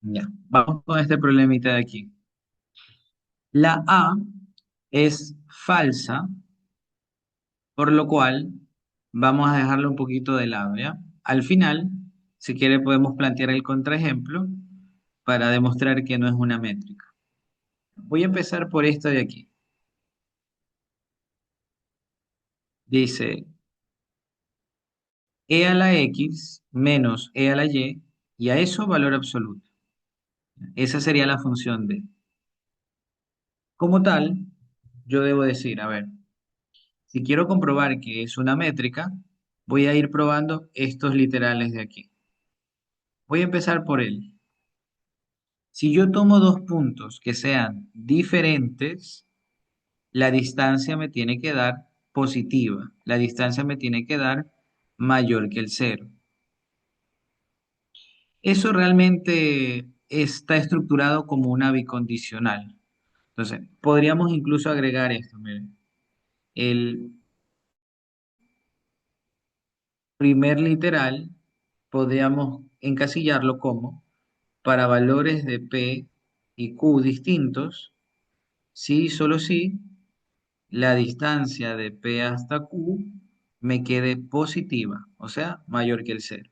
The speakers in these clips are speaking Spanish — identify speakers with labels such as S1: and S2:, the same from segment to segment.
S1: Ya, vamos con este problemita de aquí. La A es falsa, por lo cual vamos a dejarlo un poquito de lado, ¿ya? Al final, si quiere, podemos plantear el contraejemplo para demostrar que no es una métrica. Voy a empezar por esto de aquí. Dice e a la x menos e a la y a eso valor absoluto. Esa sería la función de. Como tal, yo debo decir, a ver, si quiero comprobar que es una métrica, voy a ir probando estos literales de aquí. Voy a empezar por él. Si yo tomo dos puntos que sean diferentes, la distancia me tiene que dar positiva. La distancia me tiene que dar mayor que el cero. Eso realmente está estructurado como una bicondicional. Entonces, podríamos incluso agregar esto. Miren. El primer literal podríamos encasillarlo como para valores de P y Q distintos, si y solo si la distancia de P hasta Q me quede positiva, o sea, mayor que el cero.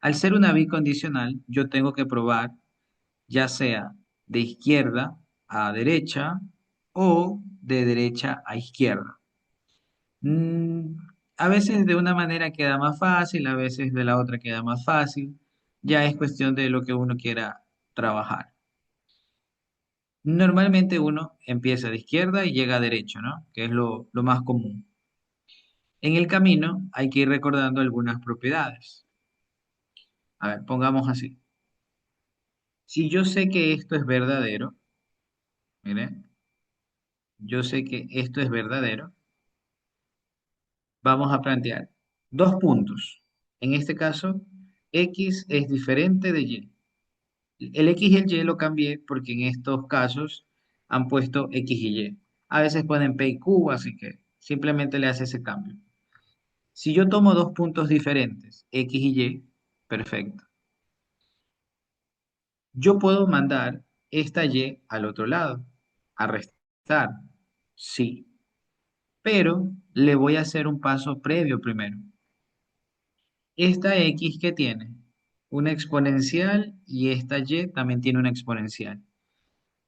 S1: Al ser una bicondicional, yo tengo que probar ya sea de izquierda a derecha o de derecha a izquierda. Mm, a veces de una manera queda más fácil, a veces de la otra queda más fácil. Ya es cuestión de lo que uno quiera trabajar. Normalmente uno empieza de izquierda y llega a derecho, ¿no? Que es lo más común. En el camino hay que ir recordando algunas propiedades. A ver, pongamos así. Si yo sé que esto es verdadero, miren, yo sé que esto es verdadero, vamos a plantear dos puntos. En este caso, X es diferente de Y. El X y el Y lo cambié porque en estos casos han puesto X y Y. A veces ponen P y Q, así que simplemente le hace ese cambio. Si yo tomo dos puntos diferentes, X y Y, perfecto. Yo puedo mandar esta Y al otro lado, a restar, sí, pero le voy a hacer un paso previo primero. Esta X que tiene una exponencial y esta Y también tiene una exponencial.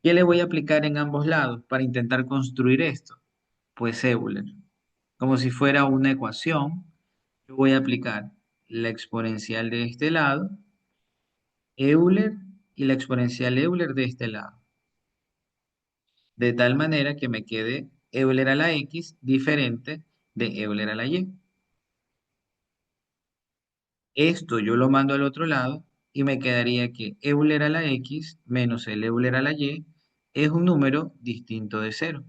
S1: ¿Qué le voy a aplicar en ambos lados para intentar construir esto? Pues Euler. Como si fuera una ecuación, yo voy a aplicar la exponencial de este lado, Euler, y la exponencial Euler de este lado. De tal manera que me quede Euler a la X diferente de Euler a la Y. Esto yo lo mando al otro lado y me quedaría que Euler a la X menos el Euler a la Y es un número distinto de cero.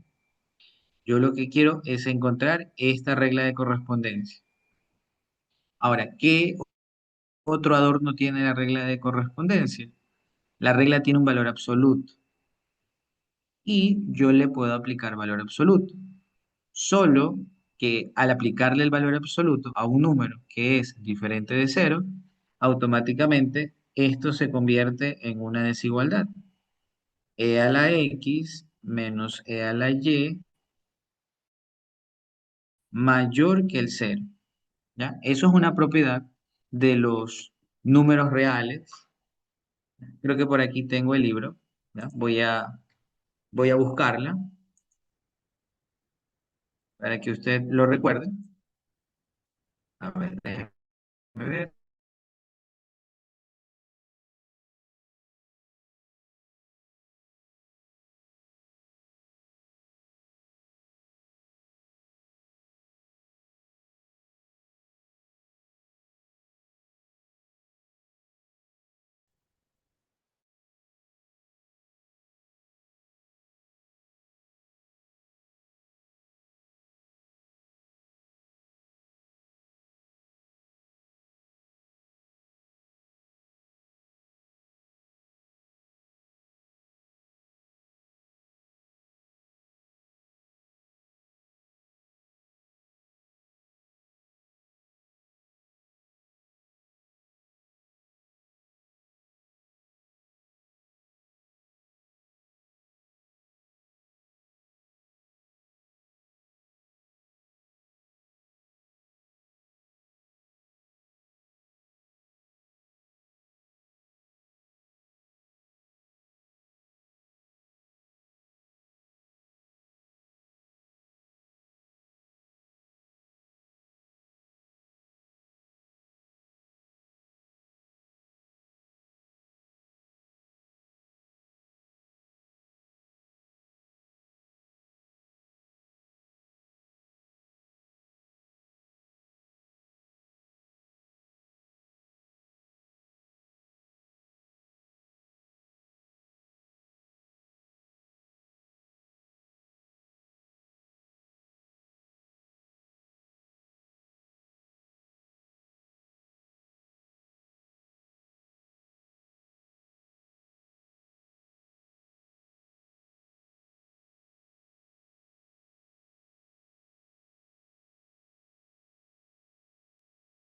S1: Yo lo que quiero es encontrar esta regla de correspondencia. Ahora, ¿qué otro adorno tiene la regla de correspondencia? La regla tiene un valor absoluto y yo le puedo aplicar valor absoluto. Solo que al aplicarle el valor absoluto a un número que es diferente de cero, automáticamente esto se convierte en una desigualdad. E a la X menos E a la Y mayor que el cero. ¿Ya? Eso es una propiedad de los números reales. Creo que por aquí tengo el libro. ¿Ya? Voy a buscarla para que usted lo recuerde. A ver, déjeme ver.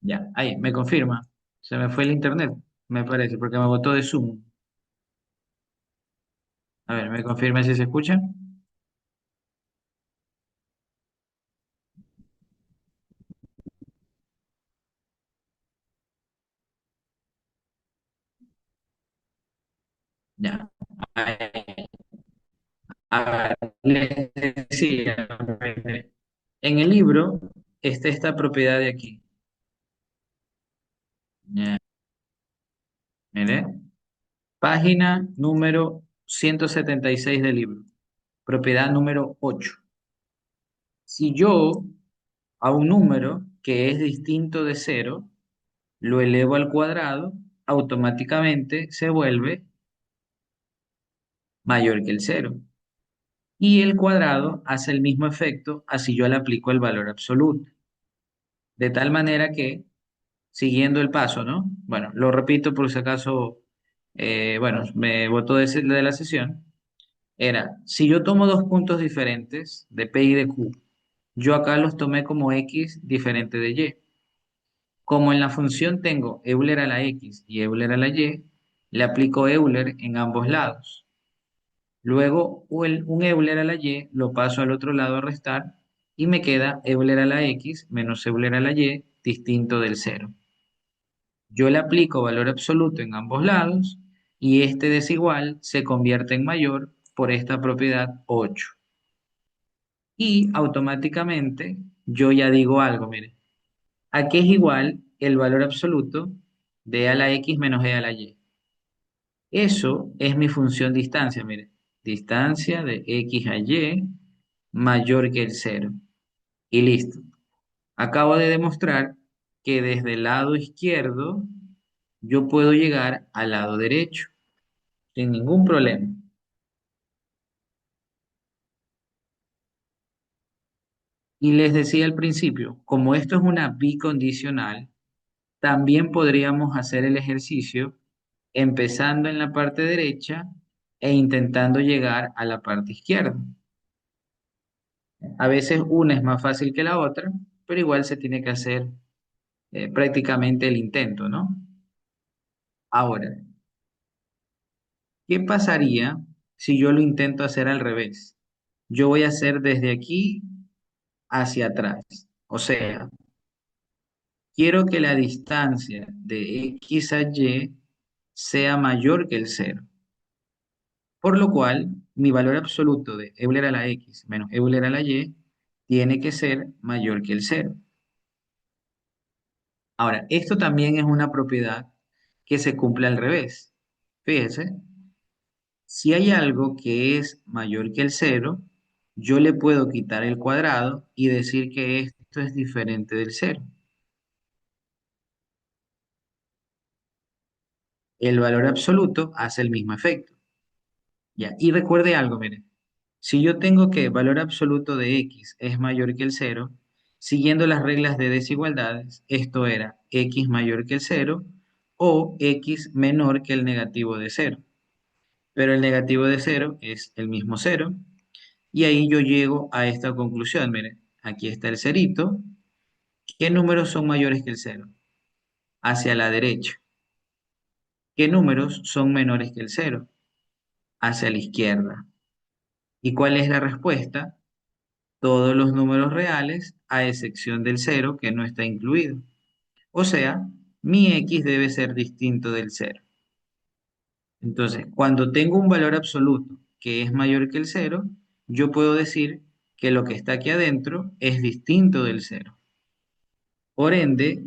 S1: Ya, ahí, me confirma. Se me fue el internet, me parece, porque me botó de Zoom. A ver, me confirma si se escucha. Ya. Ahí. A ver, les decía, en el libro está esta propiedad de aquí. Ya, mire, página número 176 del libro, propiedad número 8. Si yo a un número que es distinto de cero lo elevo al cuadrado, automáticamente se vuelve mayor que el cero. Y el cuadrado hace el mismo efecto así yo le aplico el valor absoluto. De tal manera que, siguiendo el paso, ¿no? Bueno, lo repito por si acaso, bueno, me botó de la sesión. Era, si yo tomo dos puntos diferentes de P y de Q, yo acá los tomé como X diferente de Y. Como en la función tengo Euler a la X y Euler a la Y, le aplico Euler en ambos lados. Luego un Euler a la Y lo paso al otro lado a restar y me queda Euler a la X menos Euler a la Y distinto del cero. Yo le aplico valor absoluto en ambos lados y este desigual se convierte en mayor por esta propiedad 8. Y automáticamente yo ya digo algo, mire, ¿a qué es igual el valor absoluto de a la X menos e a la Y? Eso es mi función distancia, mire. Distancia de X a Y mayor que el cero. Y listo. Acabo de demostrar que desde el lado izquierdo yo puedo llegar al lado derecho sin ningún problema. Y les decía al principio, como esto es una bicondicional, también podríamos hacer el ejercicio empezando en la parte derecha e intentando llegar a la parte izquierda. A veces una es más fácil que la otra, pero igual se tiene que hacer prácticamente el intento, ¿no? Ahora, ¿qué pasaría si yo lo intento hacer al revés? Yo voy a hacer desde aquí hacia atrás. O sea, quiero que la distancia de X a Y sea mayor que el cero. Por lo cual, mi valor absoluto de Euler a la X menos Euler a la Y tiene que ser mayor que el cero. Ahora, esto también es una propiedad que se cumple al revés. Fíjese, si hay algo que es mayor que el cero, yo le puedo quitar el cuadrado y decir que esto es diferente del cero. El valor absoluto hace el mismo efecto. Ya, y recuerde algo, mire, si yo tengo que valor absoluto de x es mayor que el cero, siguiendo las reglas de desigualdades, esto era x mayor que el cero o x menor que el negativo de cero. Pero el negativo de cero es el mismo cero, y ahí yo llego a esta conclusión. Mire, aquí está el cerito. ¿Qué números son mayores que el cero? Hacia la derecha. ¿Qué números son menores que el cero? Hacia la izquierda. ¿Y cuál es la respuesta? Todos los números reales, a excepción del cero, que no está incluido. O sea, mi x debe ser distinto del cero. Entonces, cuando tengo un valor absoluto que es mayor que el cero, yo puedo decir que lo que está aquí adentro es distinto del cero. Por ende,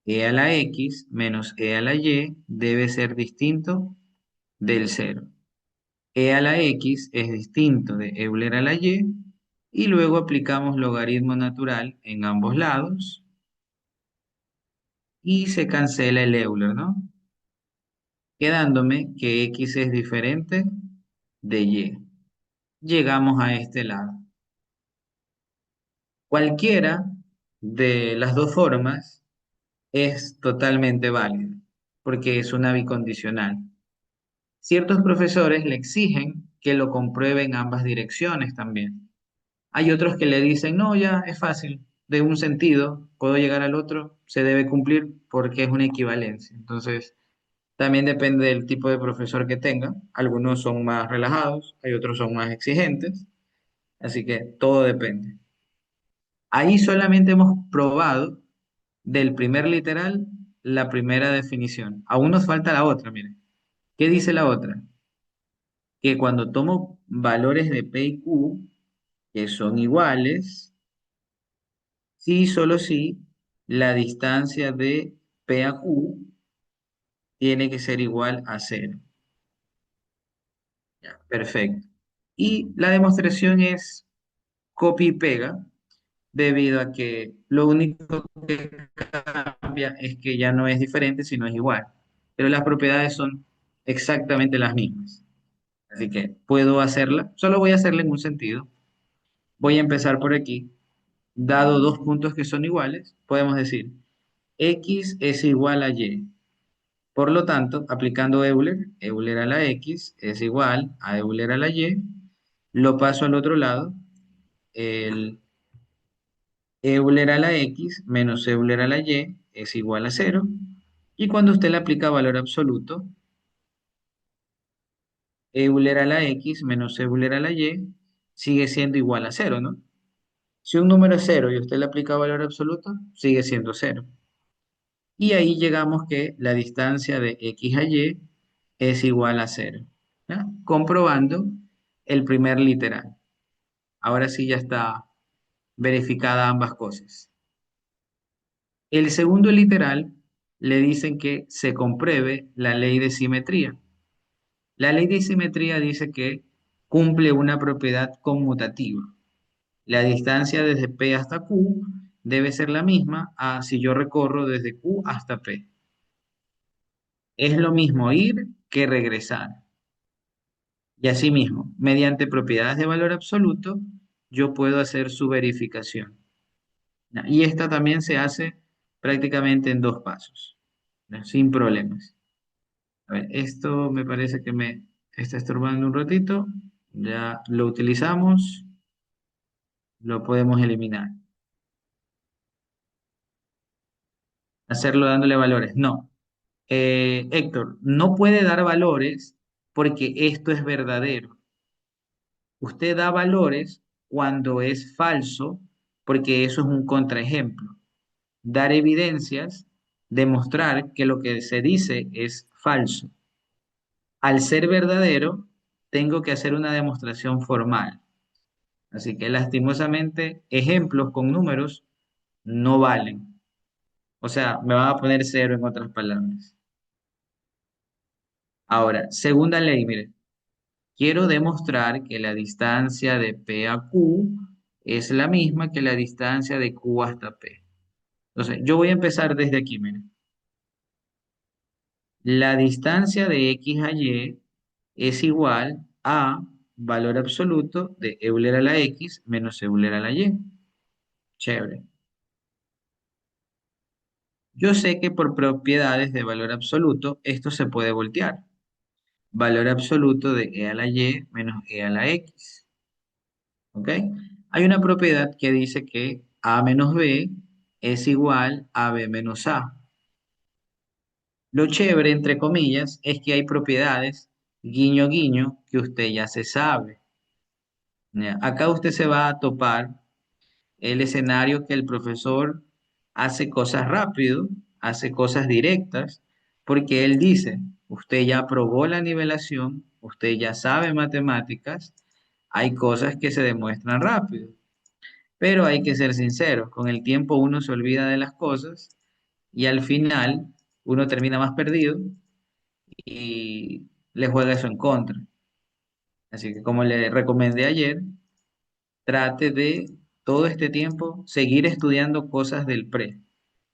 S1: e a la x menos e a la y debe ser distinto del cero. E a la x es distinto de Euler a la y, y luego aplicamos logaritmo natural en ambos lados y se cancela el Euler, ¿no? Quedándome que x es diferente de y. Llegamos a este lado. Cualquiera de las dos formas es totalmente válida, porque es una bicondicional. Ciertos profesores le exigen que lo compruebe en ambas direcciones también. Hay otros que le dicen, no, ya es fácil. de un sentido, puedo llegar al otro, se debe cumplir porque es una equivalencia. Entonces, también depende del tipo de profesor que tenga. Algunos son más relajados, hay otros son más exigentes, así que todo depende. Ahí solamente hemos probado del primer literal la primera definición. Aún nos falta la otra, miren. ¿Qué dice la otra? Que cuando tomo valores de P y Q que son iguales, sí, solo sí, la distancia de P a Q tiene que ser igual a cero. Ya, perfecto. Y la demostración es copia y pega, debido a que lo único que cambia es que ya no es diferente, sino es igual. Pero las propiedades son exactamente las mismas. Así que puedo hacerla, solo voy a hacerla en un sentido. Voy a empezar por aquí. Dado dos puntos que son iguales, podemos decir x es igual a y. Por lo tanto, aplicando Euler, Euler a la x es igual a Euler a la y. Lo paso al otro lado. El Euler a la x menos Euler a la y es igual a cero. Y cuando usted le aplica valor absoluto, Euler a la x menos Euler a la y sigue siendo igual a cero, ¿no? Si un número es cero y usted le aplica valor absoluto, sigue siendo cero. Y ahí llegamos que la distancia de x a y es igual a cero, ¿ya? Comprobando el primer literal. Ahora sí ya está verificada ambas cosas. El segundo literal le dicen que se compruebe la ley de simetría. La ley de simetría dice que cumple una propiedad conmutativa. La distancia desde P hasta Q debe ser la misma a si yo recorro desde Q hasta P. Es lo mismo ir que regresar. Y asimismo, mediante propiedades de valor absoluto, yo puedo hacer su verificación. ¿Ya? Y esta también se hace prácticamente en dos pasos, ¿ya? Sin problemas. A ver, esto me parece que me está estorbando un ratito. Ya lo utilizamos, lo podemos eliminar. Hacerlo dándole valores. No. Héctor, no puede dar valores porque esto es verdadero. Usted da valores cuando es falso porque eso es un contraejemplo. Dar evidencias, demostrar que lo que se dice es falso. Al ser verdadero, tengo que hacer una demostración formal. Así que lastimosamente, ejemplos con números no valen. O sea, me van a poner cero en otras palabras. Ahora, segunda ley, mire, quiero demostrar que la distancia de P a Q es la misma que la distancia de Q hasta P. Entonces, yo voy a empezar desde aquí, mire. La distancia de X a Y es igual a valor absoluto de Euler a la X menos Euler a la Y. Chévere. Yo sé que por propiedades de valor absoluto esto se puede voltear. Valor absoluto de E a la Y menos E a la X. ¿Ok? Hay una propiedad que dice que A menos B es igual a B menos A. Lo chévere, entre comillas, es que hay propiedades, guiño, guiño, que usted ya se sabe. ¿Ya? Acá usted se va a topar el escenario que el profesor hace cosas rápido, hace cosas directas, porque él dice, usted ya aprobó la nivelación, usted ya sabe matemáticas, hay cosas que se demuestran rápido, pero hay que ser sinceros, con el tiempo uno se olvida de las cosas y al final uno termina más perdido y le juega eso en contra. Así que como le recomendé ayer, trate de todo este tiempo seguir estudiando cosas del pre,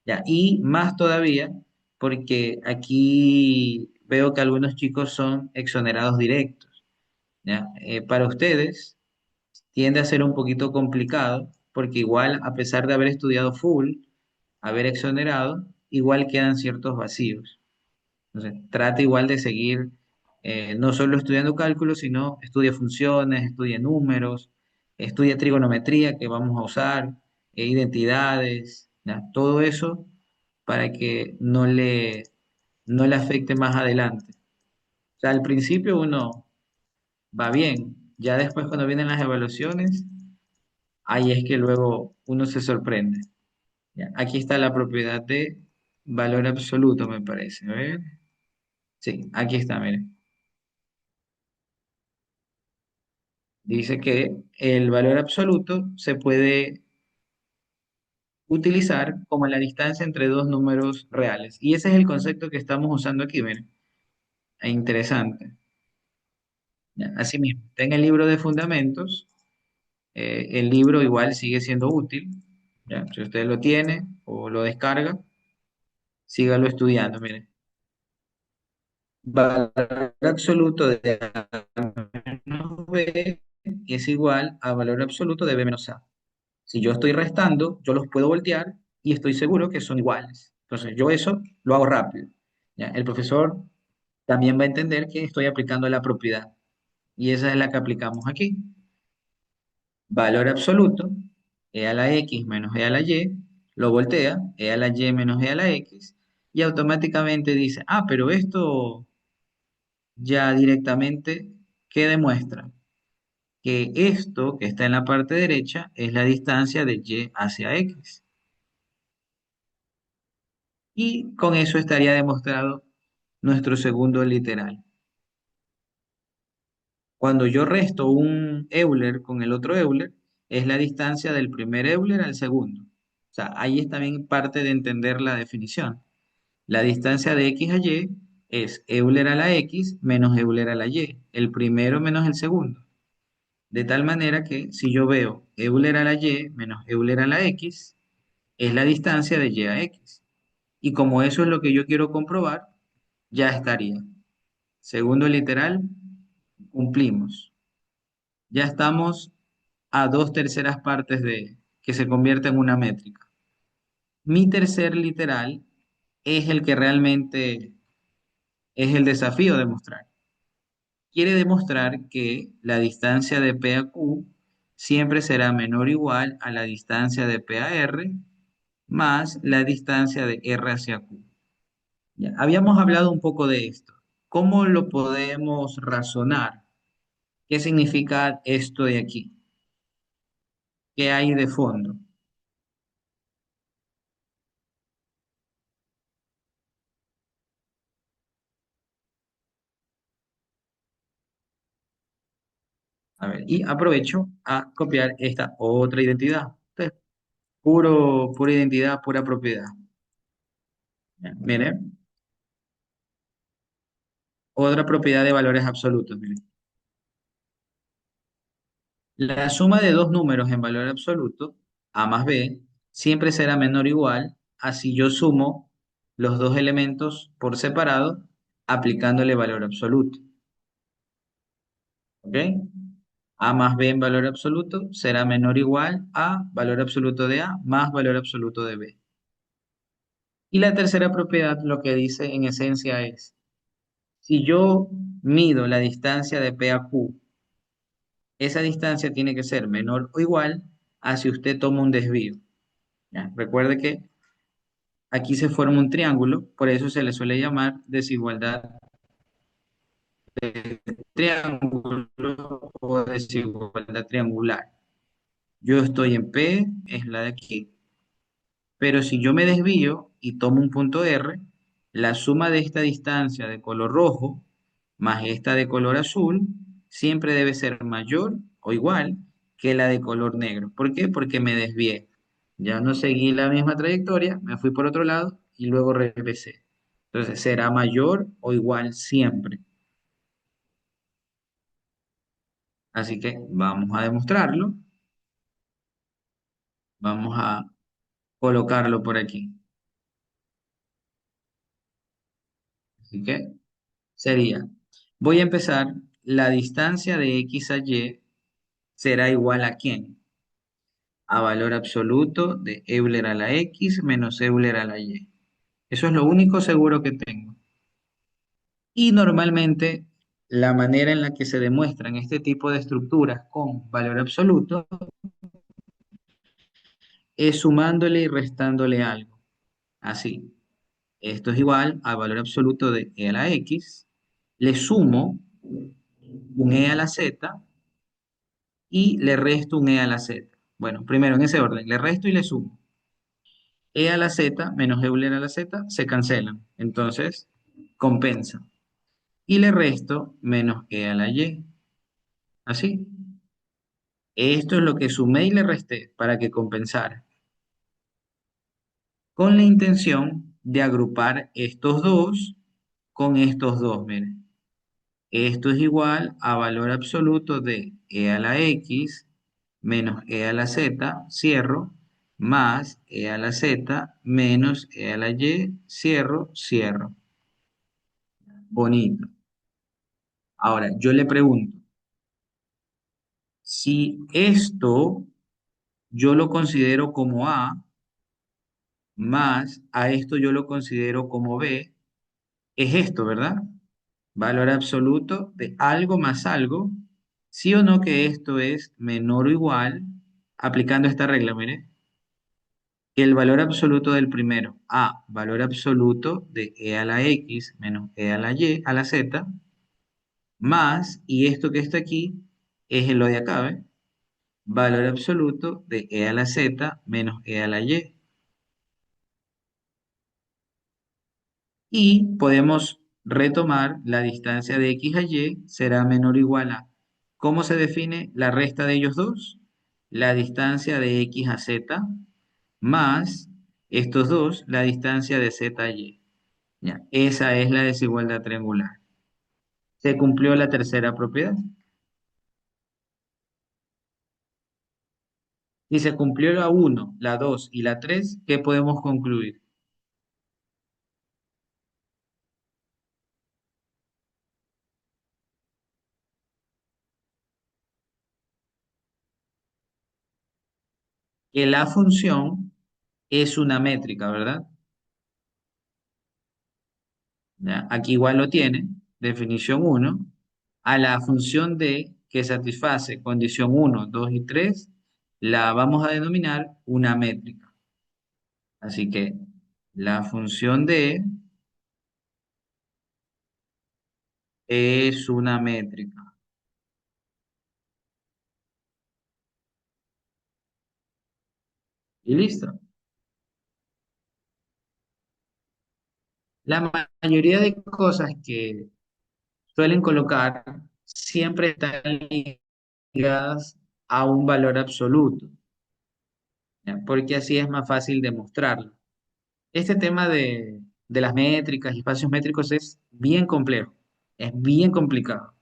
S1: ¿ya? Y más todavía, porque aquí veo que algunos chicos son exonerados directos, ¿ya? Para ustedes tiende a ser un poquito complicado, porque igual, a pesar de haber estudiado full, haber exonerado, igual quedan ciertos vacíos. Entonces, trata igual de seguir no solo estudiando cálculos, sino estudia funciones, estudia números, estudia trigonometría que vamos a usar, identidades, ¿ya? Todo eso para que no le afecte más adelante. O sea, al principio uno va bien, ya después cuando vienen las evaluaciones, ahí es que luego uno se sorprende. ¿Ya? Aquí está la propiedad de valor absoluto, me parece. A ver. Sí, aquí está, miren. Dice que el valor absoluto se puede utilizar como la distancia entre dos números reales. Y ese es el concepto que estamos usando aquí, miren. Es interesante. ¿Ya? Así mismo, está en el libro de fundamentos. El libro igual sigue siendo útil. ¿Ya? Si usted lo tiene o lo descarga, sígalo estudiando, miren. Valor absoluto de A menos B es igual a valor absoluto de B menos A. Si yo estoy restando, yo los puedo voltear y estoy seguro que son iguales. Entonces, yo eso lo hago rápido. ¿Ya? El profesor también va a entender que estoy aplicando la propiedad. Y esa es la que aplicamos aquí. Valor absoluto, e a la x menos e a la y, lo voltea, e a la y menos e a la x, y automáticamente dice, ah, pero esto ya directamente, ¿qué demuestra? Que esto que está en la parte derecha es la distancia de y hacia x. Y con eso estaría demostrado nuestro segundo literal. Cuando yo resto un Euler con el otro Euler, es la distancia del primer Euler al segundo. O sea, ahí es también parte de entender la definición. La distancia de x a y es Euler a la x menos Euler a la y, el primero menos el segundo. De tal manera que si yo veo Euler a la y menos Euler a la x, es la distancia de y a x. Y como eso es lo que yo quiero comprobar, ya estaría. Segundo literal, cumplimos. Ya estamos a dos terceras partes de que se convierte en una métrica. Mi tercer literal es el que realmente es el desafío de mostrar. Quiere demostrar que la distancia de P a Q siempre será menor o igual a la distancia de P a R más la distancia de R hacia Q. Ya, habíamos hablado un poco de esto. ¿Cómo lo podemos razonar? ¿Qué significa esto de aquí? ¿Qué hay de fondo? A ver, y aprovecho a copiar esta otra identidad. Entonces, pura identidad, pura propiedad. Ya, mire, otra propiedad de valores absolutos. Mire. La suma de dos números en valor absoluto, A más B, siempre será menor o igual a si yo sumo los dos elementos por separado aplicándole valor absoluto. ¿Ok? A más B en valor absoluto será menor o igual a valor absoluto de A más valor absoluto de B. Y la tercera propiedad lo que dice en esencia es, si yo mido la distancia de P a Q, esa distancia tiene que ser menor o igual a si usted toma un desvío. ¿Ya? Recuerde que aquí se forma un triángulo, por eso se le suele llamar desigualdad de triángulo o desigualdad triangular. Yo estoy en P, es la de aquí, pero si yo me desvío y tomo un punto R, la suma de esta distancia de color rojo más esta de color azul siempre debe ser mayor o igual que la de color negro. ¿Por qué? Porque me desvié. Ya no seguí la misma trayectoria, me fui por otro lado y luego regresé. Entonces será mayor o igual siempre. Así que vamos a demostrarlo. Vamos a colocarlo por aquí. Así que sería, voy a empezar, la distancia de x a y será igual a ¿quién? A valor absoluto de Euler a la x menos Euler a la y. Eso es lo único seguro que tengo. Y normalmente la manera en la que se demuestran este tipo de estructuras con valor absoluto es sumándole y restándole algo. Así, esto es igual al valor absoluto de e a la x, le sumo un e a la z y le resto un e a la z. Bueno, primero en ese orden, le resto y le sumo. E a la z menos Euler a la z se cancelan, entonces compensa. Y le resto menos e a la y. Así. Esto es lo que sumé y le resté para que compensara, con la intención de agrupar estos dos con estos dos, miren. Esto es igual a valor absoluto de e a la x menos e a la z, cierro, más e a la z menos e a la y, cierro, cierro. Bonito. Ahora, yo le pregunto, si esto yo lo considero como A, más a esto yo lo considero como B, es esto, ¿verdad? Valor absoluto de algo más algo, sí o no que esto es menor o igual, aplicando esta regla, mire, que el valor absoluto del primero, A, valor absoluto de e a la x menos e a la y a la z, más, y esto que está aquí, es lo de acá, ¿ve? Valor absoluto de e a la z menos e a la y. Y podemos retomar la distancia de x a y será menor o igual a, ¿cómo se define la resta de ellos dos? La distancia de x a z más estos dos, la distancia de z a y. Ya, esa es la desigualdad triangular. Se cumplió la tercera propiedad. Si se cumplió la uno, la 2 y la 3, ¿qué podemos concluir? Que la función es una métrica, ¿verdad? ¿Ya? Aquí igual lo tiene, definición uno, a la función d que satisface condición uno, 2 y 3, la vamos a denominar una métrica. Así que la función d es una métrica. Y listo. La mayoría de cosas que suelen colocar siempre están ligadas a un valor absoluto, ¿ya? Porque así es más fácil demostrarlo. Este tema de las métricas y espacios métricos es bien complejo, es bien complicado,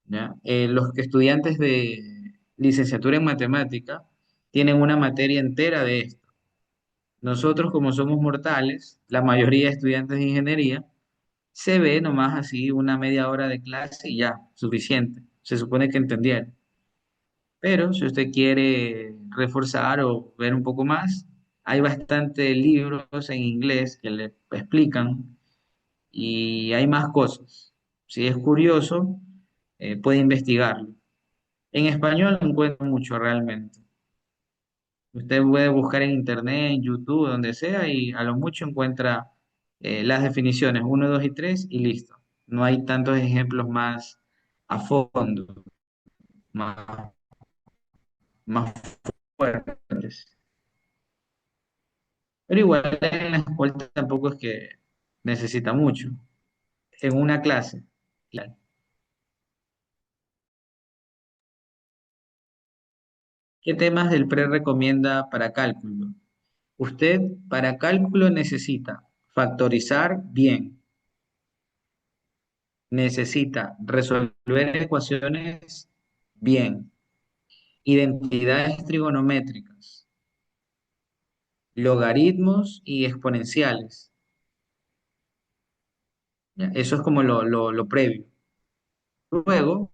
S1: ¿ya? Los estudiantes de licenciatura en matemática tienen una materia entera de esto. Nosotros, como somos mortales, la mayoría de estudiantes de ingeniería, se ve nomás así una media hora de clase y ya, suficiente. Se supone que entendieron. Pero si usted quiere reforzar o ver un poco más, hay bastantes libros en inglés que le explican y hay más cosas. Si es curioso, puede investigarlo. En español no encuentro mucho realmente. Usted puede buscar en internet, en YouTube, donde sea, y a lo mucho encuentra las definiciones uno, 2 y 3 y listo. No hay tantos ejemplos más a fondo, más, más fuertes. Pero igual en la escuela tampoco es que necesita mucho. En una clase. Claro. ¿Qué temas del pre recomienda para cálculo? Usted para cálculo necesita factorizar bien, necesita resolver ecuaciones bien, identidades trigonométricas, logaritmos y exponenciales. ¿Ya? Eso es como lo previo. Luego,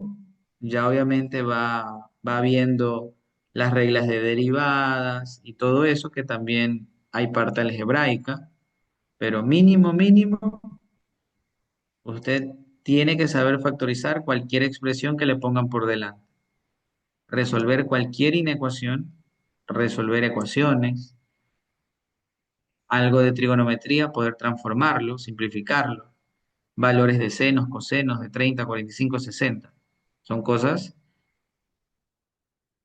S1: ya obviamente va viendo las reglas de derivadas y todo eso, que también hay parte algebraica, pero mínimo, mínimo, usted tiene que saber factorizar cualquier expresión que le pongan por delante, resolver cualquier inecuación, resolver ecuaciones. algo de trigonometría, poder transformarlo, simplificarlo, valores de senos, cosenos de 30, 45, 60. Son cosas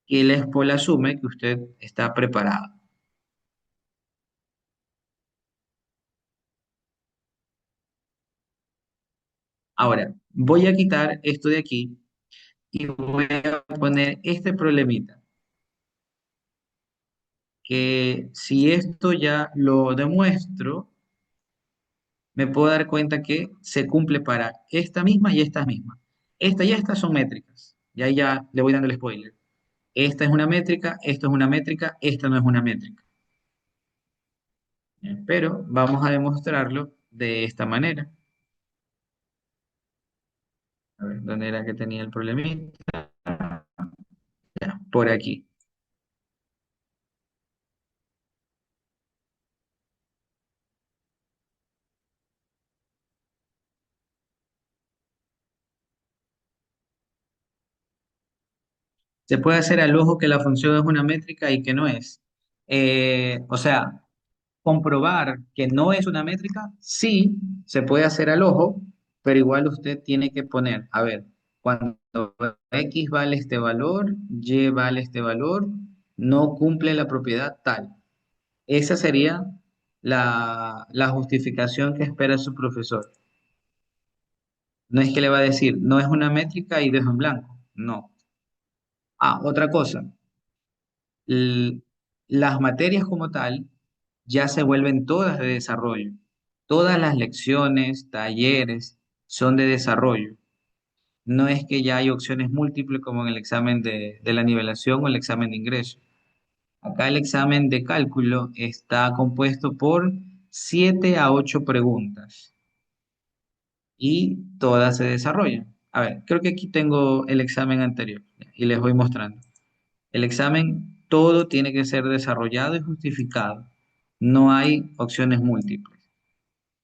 S1: que la escuela asume que usted está preparado. Ahora, voy a quitar esto de aquí y voy a poner este problemita, que si esto ya lo demuestro, me puedo dar cuenta que se cumple para esta misma y estas mismas. Esta y esta son métricas. Y ahí ya le voy dando el spoiler. Esta es una métrica, esto es una métrica, esta no es una métrica. Bien, pero vamos a demostrarlo de esta manera. A ver, ¿dónde era que tenía el problemita? Ya, por aquí. Se puede hacer al ojo que la función es una métrica y que no es. O sea, comprobar que no es una métrica, sí, se puede hacer al ojo, pero igual usted tiene que poner, a ver, cuando X vale este valor, Y vale este valor, no cumple la propiedad tal. Esa sería la justificación que espera su profesor. No es que le va a decir, no es una métrica y dejo en blanco. No. Ah, otra cosa. l- las materias como tal ya se vuelven todas de desarrollo. Todas las lecciones, talleres son de desarrollo. No es que ya hay opciones múltiples como en el examen de la nivelación o el examen de ingreso. Acá el examen de cálculo está compuesto por 7 a 8 preguntas y todas se desarrollan. A ver, creo que aquí tengo el examen anterior y les voy mostrando. El examen, todo tiene que ser desarrollado y justificado. No hay opciones múltiples.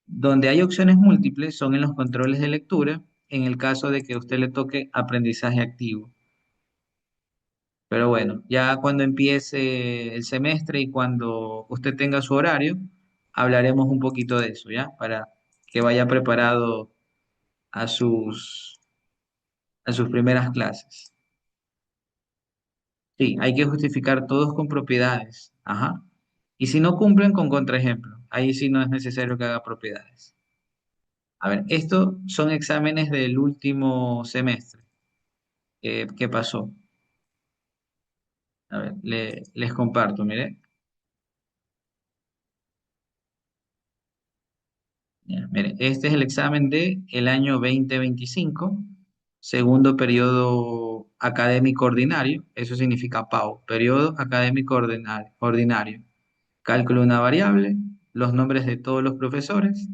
S1: Donde hay opciones múltiples son en los controles de lectura, en el caso de que a usted le toque aprendizaje activo. Pero bueno, ya cuando empiece el semestre y cuando usted tenga su horario, hablaremos un poquito de eso, ¿ya? Para que vaya preparado a a sus primeras clases. Sí, hay que justificar todos con propiedades. Ajá. Y si no cumplen con contraejemplo, ahí sí no es necesario que haga propiedades. A ver, estos son exámenes del último semestre. ¿Qué pasó? A ver, les comparto, mire. Ya, mire, este es el examen de el año 2025, segundo periodo académico ordinario, eso significa PAU, periodo académico ordinario. Cálculo de una variable, los nombres de todos los profesores.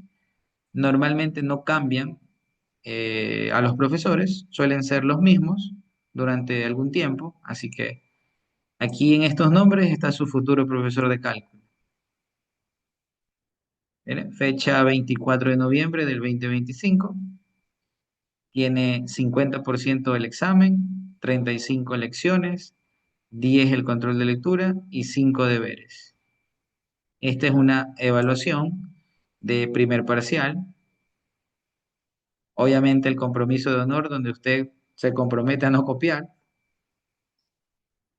S1: Normalmente no cambian a los profesores, suelen ser los mismos durante algún tiempo, así que aquí en estos nombres está su futuro profesor de cálculo. Mire, fecha 24 de noviembre del 2025, tiene 50% del examen, 35 lecciones, 10 el control de lectura y 5 deberes. Esta es una evaluación de primer parcial. Obviamente el compromiso de honor donde usted se compromete a no copiar.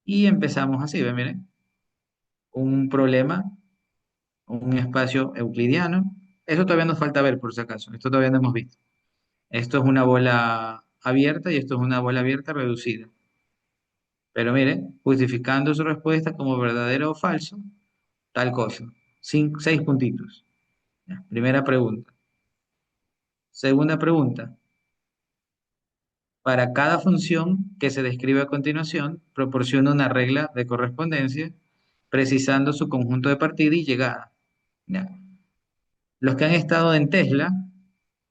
S1: Y empezamos así, ¿ve? Mire, un problema, un espacio euclidiano. Eso todavía nos falta ver por si acaso. Esto todavía no hemos visto. Esto es una bola abierta y esto es una bola abierta reducida. Pero mire, justificando su respuesta como verdadero o falso, tal cosa. 6 puntitos. Ya, primera pregunta. Segunda pregunta. Para cada función que se describe a continuación, proporciona una regla de correspondencia precisando su conjunto de partida y llegada. Ya. Los que han estado en Tesla,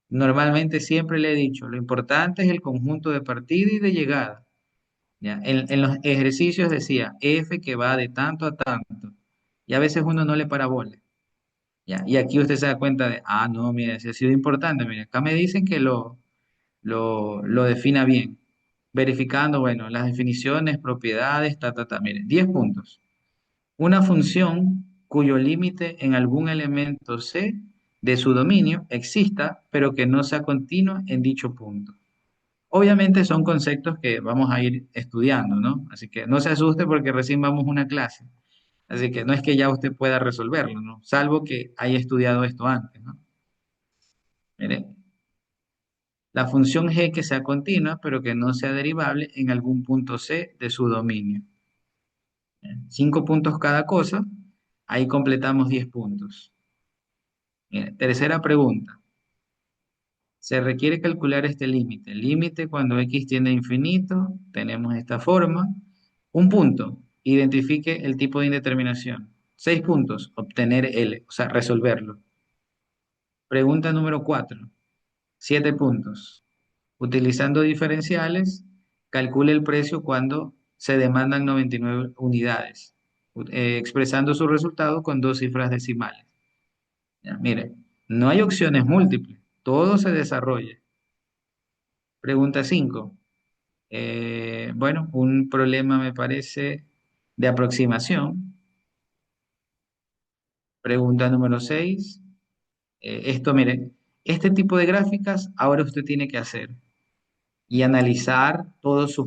S1: normalmente siempre le he dicho, lo importante es el conjunto de partida y de llegada. ¿Ya? En los ejercicios decía F que va de tanto a tanto. Y a veces uno no le para bola. ¿Ya? Y aquí usted se da cuenta de, ah, no, mire, si ha sido importante, mire, acá me dicen que lo defina bien. Verificando, las definiciones, propiedades, ta, ta, ta. Mire, 10 puntos. Una función cuyo límite en algún elemento C de su dominio exista, pero que no sea continua en dicho punto. Obviamente son conceptos que vamos a ir estudiando, ¿no? Así que no se asuste porque recién vamos a una clase. Así que no es que ya usted pueda resolverlo, ¿no? Salvo que haya estudiado esto antes, ¿no? Mire, la función g que sea continua, pero que no sea derivable en algún punto C de su dominio. 5 puntos cada cosa, ahí completamos 10 puntos. Mire, tercera pregunta. Se requiere calcular este límite. Límite cuando x tiende a infinito, tenemos esta forma. Un punto, identifique el tipo de indeterminación. 6 puntos, obtener L, o sea, resolverlo. Pregunta número 4, 7 puntos. Utilizando diferenciales, calcule el precio cuando se demandan 99 unidades, expresando su resultado con dos cifras decimales. Ya, mire, no hay opciones múltiples, todo se desarrolla. Pregunta 5. Bueno, un problema me parece de aproximación. Pregunta número 6. Esto, mire, este tipo de gráficas ahora usted tiene que hacer y analizar todos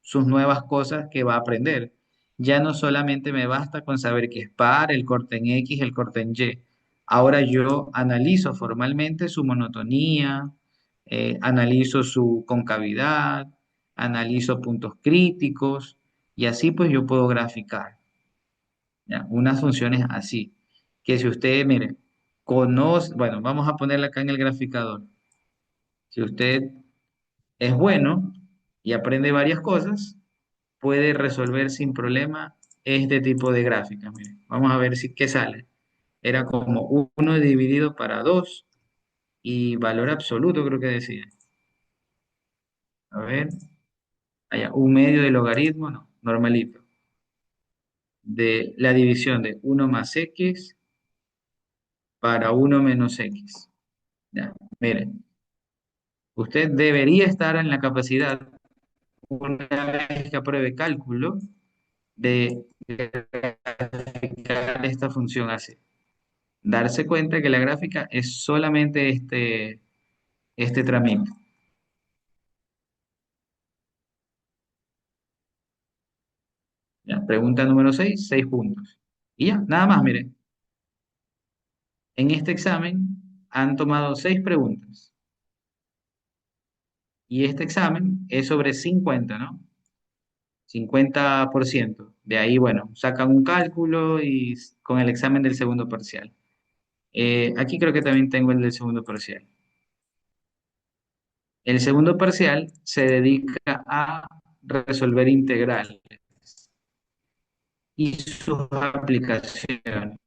S1: sus nuevas cosas que va a aprender. Ya no solamente me basta con saber qué es par, el corte en X, el corte en Y. Ahora yo analizo formalmente su monotonía, analizo su concavidad, analizo puntos críticos y así pues yo puedo graficar, ¿ya? Unas funciones así, que si usted, mire, conoce, bueno, vamos a ponerla acá en el graficador. Si usted es bueno y aprende varias cosas, puede resolver sin problema este tipo de gráficas. Mire, vamos a ver si qué sale. Era como uno dividido para 2 y valor absoluto, creo que decía. A ver, allá, un medio de logaritmo, no, normalito. De la división de uno más x para uno menos x. Ya, miren, usted debería estar en la capacidad, una vez que apruebe cálculo, de graficar esta función así. Darse cuenta que la gráfica es solamente este tramito. Ya, pregunta número 6, 6 puntos. Y ya, nada más, mire. En este examen han tomado 6 preguntas. Y este examen es sobre 50, ¿no? 50%. De ahí, bueno, sacan un cálculo y con el examen del segundo parcial. Aquí creo que también tengo el del segundo parcial. El segundo parcial se dedica a resolver integrales y sus aplicaciones.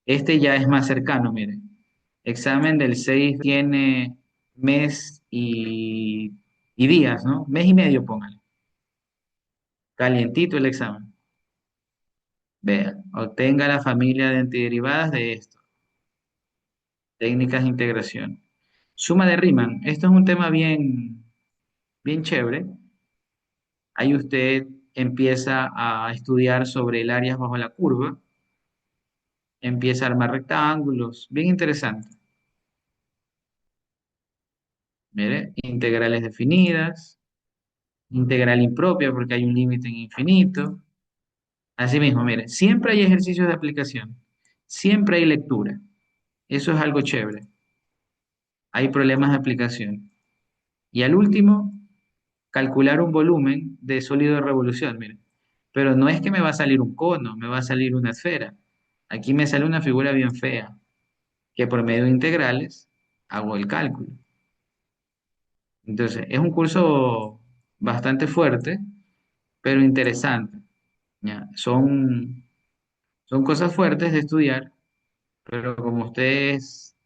S1: Este ya es más cercano, miren. Examen del 6 tiene mes y días, ¿no? Mes y medio, póngale. Calientito el examen. Vea, obtenga la familia de antiderivadas de esto. Técnicas de integración. Suma de Riemann. Esto es un tema bien, bien chévere. Ahí usted empieza a estudiar sobre el área bajo la curva. Empieza a armar rectángulos. Bien interesante. Mire, integrales definidas. Integral impropia porque hay un límite en infinito. Asimismo, mire, siempre hay ejercicios de aplicación. Siempre hay lectura. Eso es algo chévere. Hay problemas de aplicación. Y al último, calcular un volumen de sólido de revolución, miren. Pero no es que me va a salir un cono, me va a salir una esfera. Aquí me sale una figura bien fea, que por medio de integrales hago el cálculo. Entonces, es un curso bastante fuerte, pero interesante. ¿Ya? Son cosas fuertes de estudiar, pero como ustedes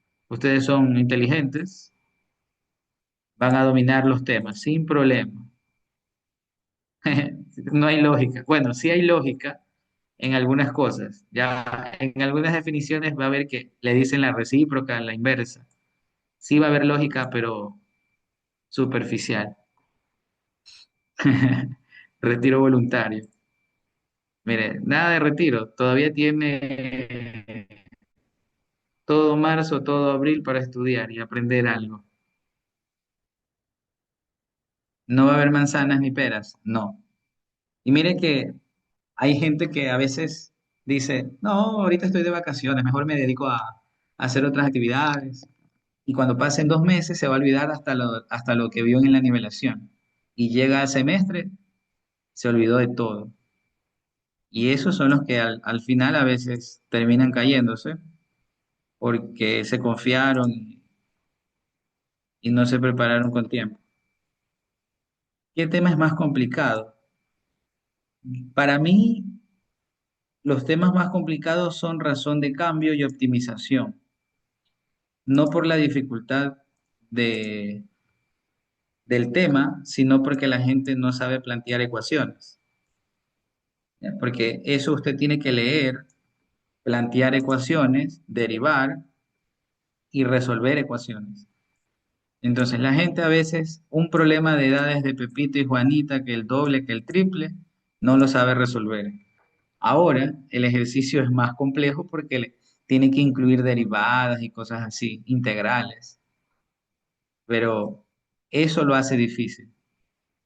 S1: son inteligentes, van a dominar los temas sin problema. No hay lógica. Bueno, sí hay lógica en algunas cosas. Ya en algunas definiciones va a ver que le dicen la recíproca, la inversa. Sí va a haber lógica, pero superficial. Retiro voluntario. Mire, nada de retiro, todavía tiene todo marzo, todo abril para estudiar y aprender algo. No va a haber manzanas ni peras, no. Y mire que hay gente que a veces dice, no, ahorita estoy de vacaciones, mejor me dedico a hacer otras actividades. Y cuando pasen 2 meses se va a olvidar hasta lo que vio en la nivelación. Y llega al semestre, se olvidó de todo. Y esos son los que al final a veces terminan cayéndose porque se confiaron y no se prepararon con tiempo. ¿Qué tema es más complicado? Para mí, los temas más complicados son razón de cambio y optimización, no por la dificultad de, del tema, sino porque la gente no sabe plantear ecuaciones. ¿Ya? Porque eso usted tiene que leer, plantear ecuaciones, derivar y resolver ecuaciones. Entonces, la gente a veces, un problema de edades de Pepito y Juanita, que el doble, que el triple, no lo sabe resolver. Ahora, el ejercicio es más complejo porque tiene que incluir derivadas y cosas así, integrales, pero eso lo hace difícil.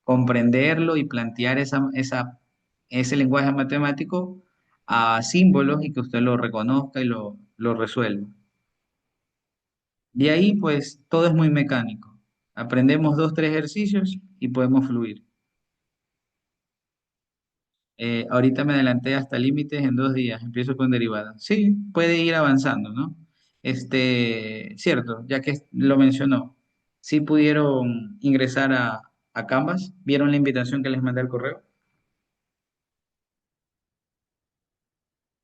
S1: Comprenderlo y plantear ese lenguaje matemático a símbolos y que usted lo reconozca y lo resuelva. De ahí, pues, todo es muy mecánico. Aprendemos 2, 3 ejercicios y podemos fluir. Ahorita me adelanté hasta límites en 2 días, empiezo con derivadas. Sí, puede ir avanzando, ¿no? Cierto, ya que lo mencionó, sí pudieron ingresar a Canvas, ¿vieron la invitación que les mandé al correo?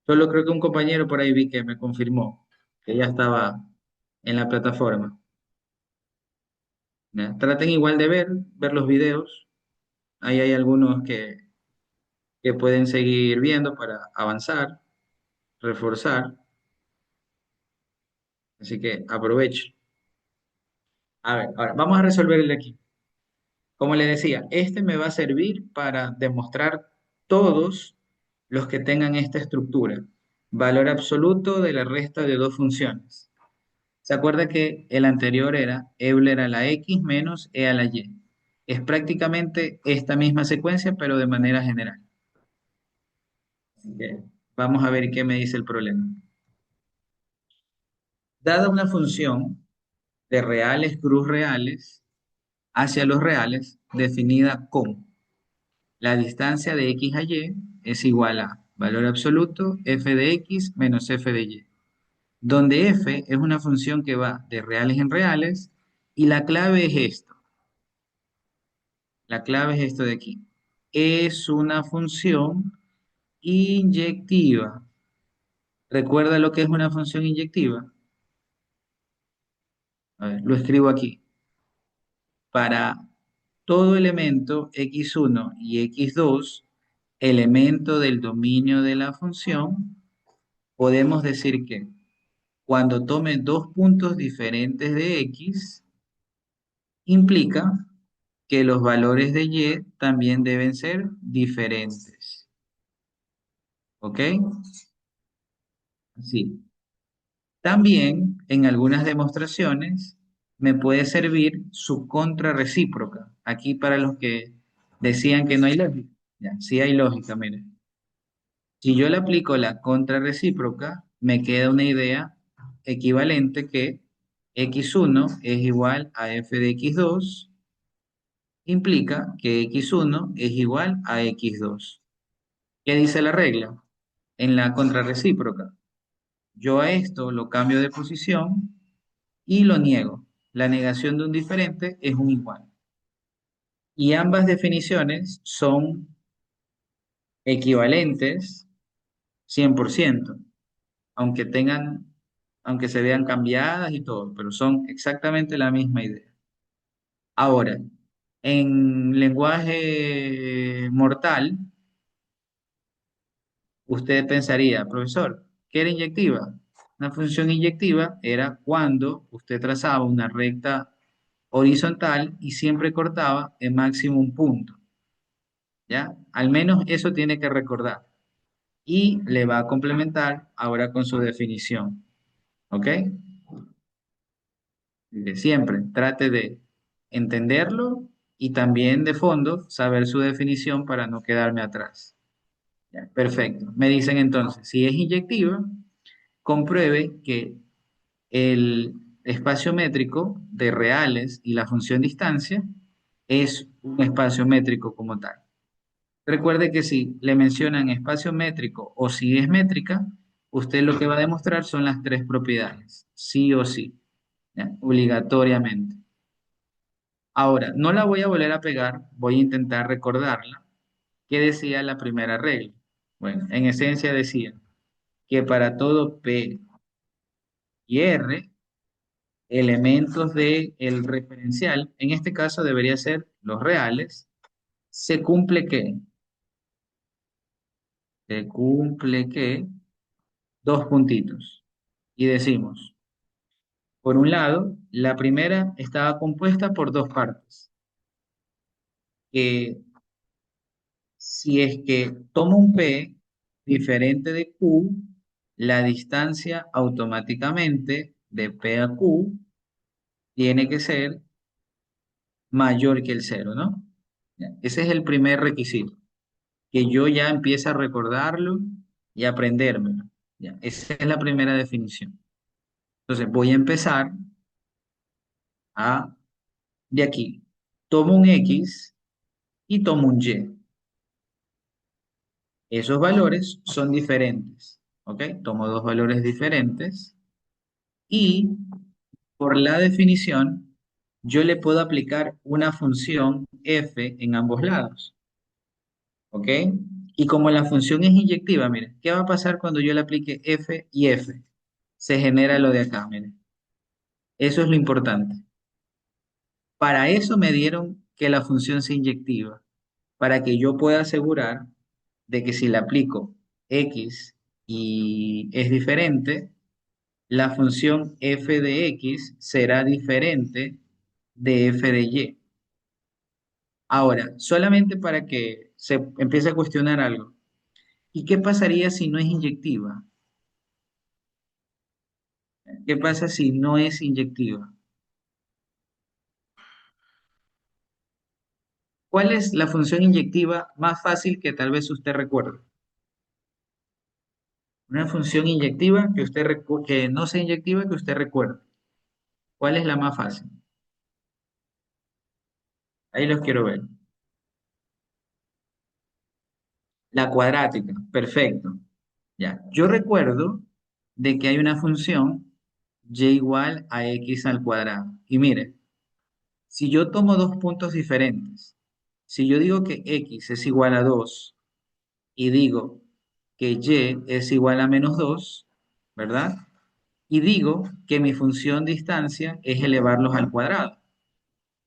S1: Solo creo que un compañero por ahí vi que me confirmó que ya estaba en la plataforma. ¿Ya? Traten igual de ver los videos, ahí hay algunos que pueden seguir viendo para avanzar, reforzar, así que aprovechen. A ver, ahora vamos a resolver el de aquí. Como le decía, este me va a servir para demostrar todos los que tengan esta estructura. Valor absoluto de la resta de dos funciones. ¿Se acuerda que el anterior era Euler a la X menos E a la Y? Es prácticamente esta misma secuencia, pero de manera general. Así que vamos a ver qué me dice el problema. Dada una función de reales cruz reales hacia los reales, definida como la distancia de x a y es igual a valor absoluto f de x menos f de y, donde f es una función que va de reales en reales y la clave es esto. La clave es esto de aquí. Es una función inyectiva. ¿Recuerda lo que es una función inyectiva? A ver, lo escribo aquí. Para todo elemento x1 y x2, elemento del dominio de la función, podemos decir que cuando tome dos puntos diferentes de x, implica que los valores de y también deben ser diferentes. ¿Ok? Sí. También en algunas demostraciones me puede servir su contrarrecíproca. Aquí para los que decían que no hay lógica. Ya, sí hay lógica, miren. Si yo le aplico la contrarrecíproca, me queda una idea equivalente que x1 es igual a f de x2, implica que x1 es igual a x2. ¿Qué dice la regla? En la contrarrecíproca, yo a esto lo cambio de posición y lo niego. La negación de un diferente es un igual. Y ambas definiciones son equivalentes 100%, aunque aunque se vean cambiadas y todo, pero son exactamente la misma idea. Ahora, en lenguaje mortal, usted pensaría, profesor, ¿qué era inyectiva? Una función inyectiva era cuando usted trazaba una recta horizontal y siempre cortaba en máximo un punto, ¿ya? Al menos eso tiene que recordar. y le va a complementar ahora con su definición. ¿Ok? De siempre, trate de entenderlo y también de fondo saber su definición para no quedarme atrás. Ya, perfecto. Me dicen entonces, si es inyectiva, compruebe que el espacio métrico de reales y la función distancia es un espacio métrico como tal. Recuerde que si le mencionan espacio métrico o si es métrica, usted lo que va a demostrar son las tres propiedades, sí o sí, ¿ya? Obligatoriamente. Ahora, no la voy a volver a pegar, voy a intentar recordarla. ¿Qué decía la primera regla? Bueno, en esencia decía que para todo P y R, elementos del referencial, en este caso debería ser los reales, se cumple que, se cumple que, dos puntitos. Y decimos, por un lado, la primera estaba compuesta por dos partes, que si es que tomo un P diferente de Q, la distancia automáticamente de P a Q tiene que ser mayor que el cero, ¿no? Ya, ese es el primer requisito, que yo ya empiece a recordarlo y aprendérmelo. Ya, esa es la primera definición. Entonces voy a empezar a, de aquí, tomo un X y tomo un Y. Esos valores son diferentes, ¿ok? Tomo dos valores diferentes y por la definición yo le puedo aplicar una función f en ambos lados, ¿ok? Y como la función es inyectiva, mire, ¿qué va a pasar cuando yo le aplique f y f? Se genera lo de acá, mire. Eso es lo importante. Para eso me dieron que la función sea inyectiva, para que yo pueda asegurar de que si le aplico x y es diferente, la función f de x será diferente de f de y. Ahora, solamente para que se empiece a cuestionar algo. ¿Y qué pasaría si no es inyectiva? ¿Qué pasa si no es inyectiva? ¿Cuál es la función inyectiva más fácil que tal vez usted recuerde? Una función inyectiva que que no sea inyectiva que usted recuerde. ¿Cuál es la más fácil? Ahí los quiero ver. La cuadrática, perfecto. Ya, yo recuerdo de que hay una función y igual a x al cuadrado. Y mire, si yo tomo dos puntos diferentes, si yo digo que x es igual a 2 y digo que y es igual a -2, ¿verdad? Y digo que mi función distancia es elevarlos al cuadrado,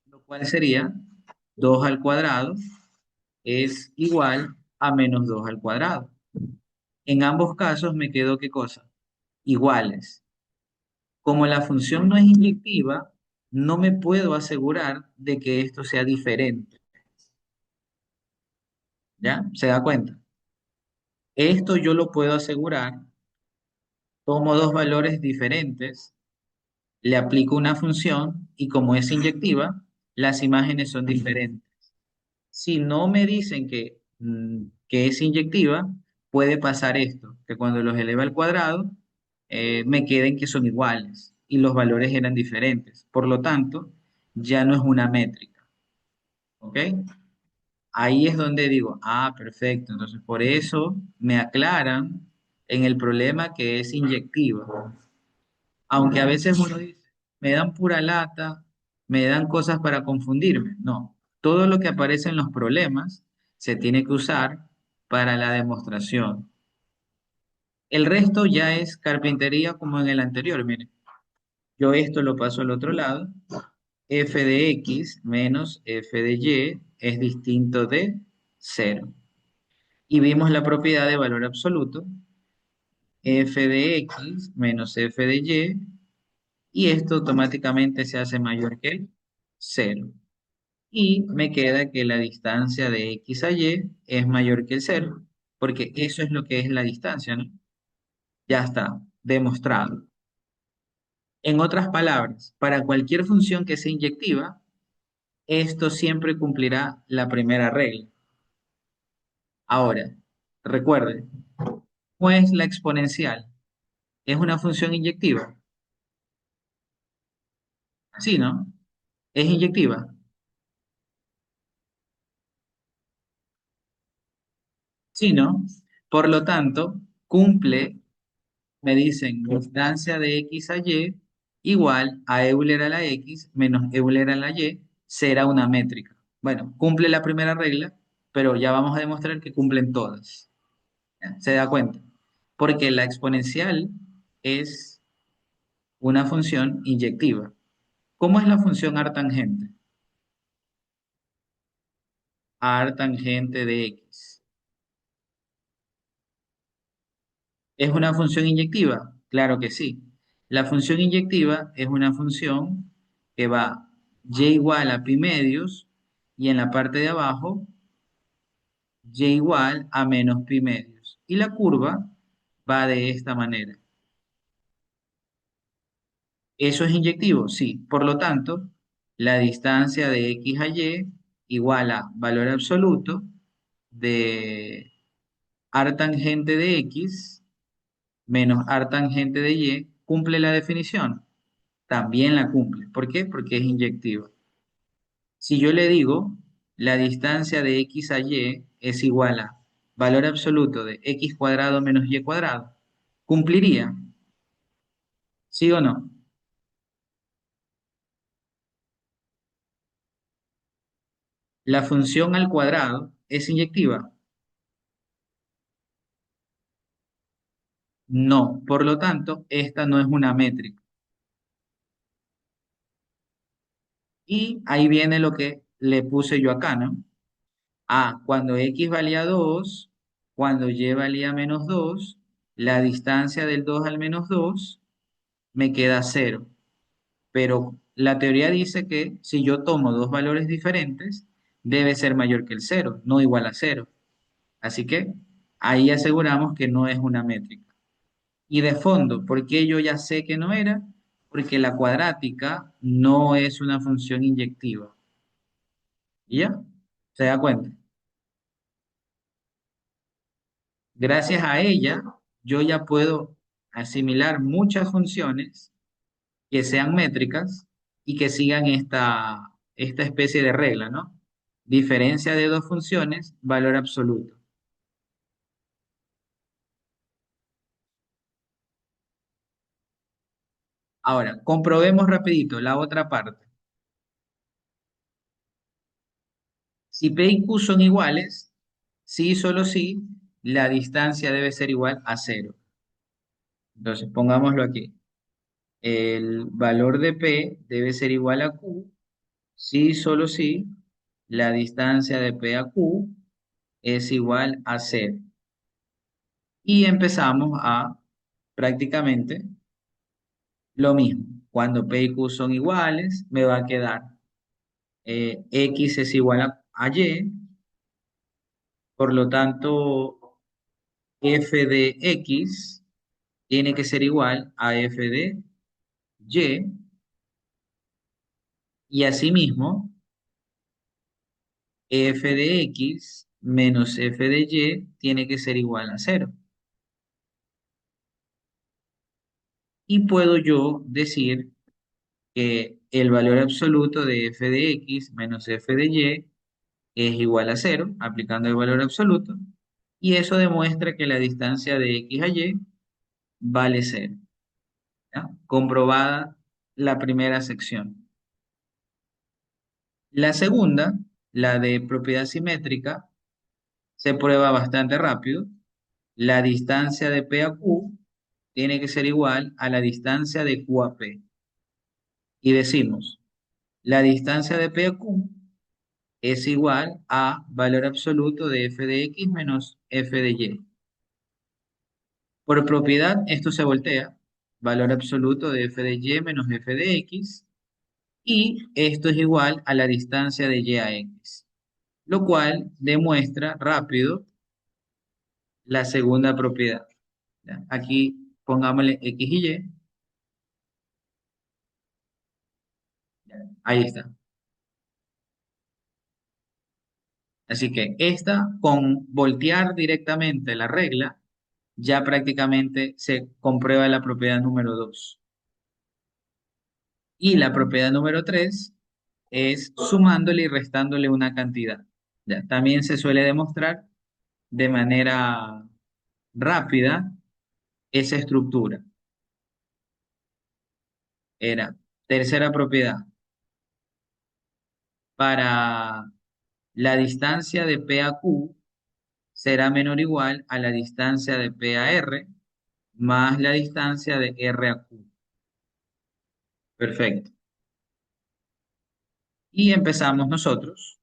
S1: lo cual sería 2 al cuadrado es igual a -2 al cuadrado. En ambos casos me quedo, ¿qué cosa? Iguales. Como la función no es inyectiva, no me puedo asegurar de que esto sea diferente. ¿Ya? ¿Se da cuenta? Esto yo lo puedo asegurar, tomo dos valores diferentes, le aplico una función y como es inyectiva, las imágenes son diferentes. Si no me dicen que es inyectiva, puede pasar esto, que cuando los eleva al cuadrado, me queden que son iguales y los valores eran diferentes. Por lo tanto, ya no es una métrica. ¿Ok? Ahí es donde digo, ah, perfecto. Entonces, por eso me aclaran en el problema que es inyectiva. Aunque a veces uno dice, me dan pura lata, me dan cosas para confundirme. No, todo lo que aparece en los problemas se tiene que usar para la demostración. El resto ya es carpintería como en el anterior. Miren, yo esto lo paso al otro lado. F de x menos f de y es distinto de cero. Y vimos la propiedad de valor absoluto, f de x menos f de y esto automáticamente se hace mayor que cero. Y me queda que la distancia de x a y es mayor que el cero. porque eso es lo que es la distancia, ¿no? Ya está, demostrado. En otras palabras, para cualquier función que sea inyectiva, esto siempre cumplirá la primera regla. Ahora, recuerde, ¿cómo es la exponencial? ¿Es una función inyectiva? Sí, ¿no? Es inyectiva. Sí, ¿no? Por lo tanto, cumple, me dicen, distancia de x a y igual a Euler a la x menos Euler a la y será una métrica. Bueno, cumple la primera regla, pero ya vamos a demostrar que cumplen todas. ¿Ya? ¿Se da cuenta? Porque la exponencial es una función inyectiva. ¿Cómo es la función artangente? Artangente de x. ¿Es una función inyectiva? Claro que sí. La función inyectiva es una función que va y igual a pi medios y en la parte de abajo y igual a menos pi medios. Y la curva va de esta manera. ¿Eso es inyectivo? Sí. Por lo tanto, la distancia de x a y igual a valor absoluto de artangente de x menos artangente de y. ¿Cumple la definición? También la cumple. ¿Por qué? Porque es inyectiva. Si yo le digo la distancia de x a y es igual a valor absoluto de x cuadrado menos y cuadrado, ¿cumpliría? ¿Sí o no? La función al cuadrado es inyectiva. No, por lo tanto, esta no es una métrica. Y ahí viene lo que le puse yo acá, ¿no? Cuando x valía 2, cuando y valía menos 2, la distancia del 2 al menos 2 me queda cero. Pero la teoría dice que si yo tomo dos valores diferentes, debe ser mayor que el cero, no igual a cero. Así que ahí aseguramos que no es una métrica. Y de fondo, ¿por qué yo ya sé que no era? Porque la cuadrática no es una función inyectiva. ¿Y ya? ¿Se da cuenta? Gracias a ella, yo ya puedo asimilar muchas funciones que sean métricas y que sigan esta especie de regla, ¿no? Diferencia de dos funciones, valor absoluto. Ahora, comprobemos rapidito la otra parte. Si P y Q son iguales, sí y solo sí, la distancia debe ser igual a cero. Entonces, pongámoslo aquí. El valor de P debe ser igual a Q, sí y solo sí, la distancia de P a Q es igual a cero. Y empezamos a prácticamente lo mismo. Cuando P y Q son iguales, me va a quedar X es igual a Y, por lo tanto, F de X tiene que ser igual a F de Y, y asimismo, F de X menos F de Y tiene que ser igual a cero. Y puedo yo decir que el valor absoluto de F de X menos F de Y es igual a cero, aplicando el valor absoluto, y eso demuestra que la distancia de x a y vale cero. ¿Ya? Comprobada la primera sección. La segunda, la de propiedad simétrica, se prueba bastante rápido. La distancia de P a Q tiene que ser igual a la distancia de Q a P. Y decimos, la distancia de P a Q es igual a valor absoluto de f de x menos f de y. Por propiedad, esto se voltea, valor absoluto de f de y menos f de x, y esto es igual a la distancia de y a x, lo cual demuestra rápido la segunda propiedad. ¿Ya? Aquí pongámosle X y Y. Ahí está. Así que esta, con voltear directamente la regla, ya prácticamente se comprueba la propiedad número 2. Y la propiedad número 3 es sumándole y restándole una cantidad. Ya, también se suele demostrar de manera rápida esa estructura. Era tercera propiedad. Para la distancia de P a Q será menor o igual a la distancia de P a R más la distancia de R a Q. Perfecto. Y empezamos nosotros.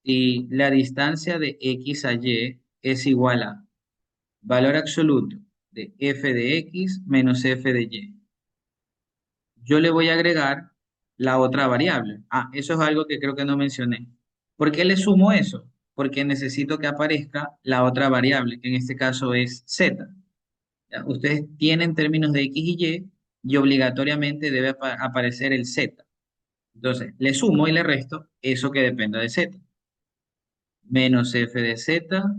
S1: Y la distancia de X a Y es igual a valor absoluto de f de X menos f de Y. Yo le voy a agregar la otra variable. Ah, eso es algo que creo que no mencioné. ¿Por qué le sumo eso? Porque necesito que aparezca la otra variable, que en este caso es Z. ¿Ya? Ustedes tienen términos de X y Y y obligatoriamente debe aparecer el Z. Entonces, le sumo y le resto eso que dependa de Z. Menos f de Z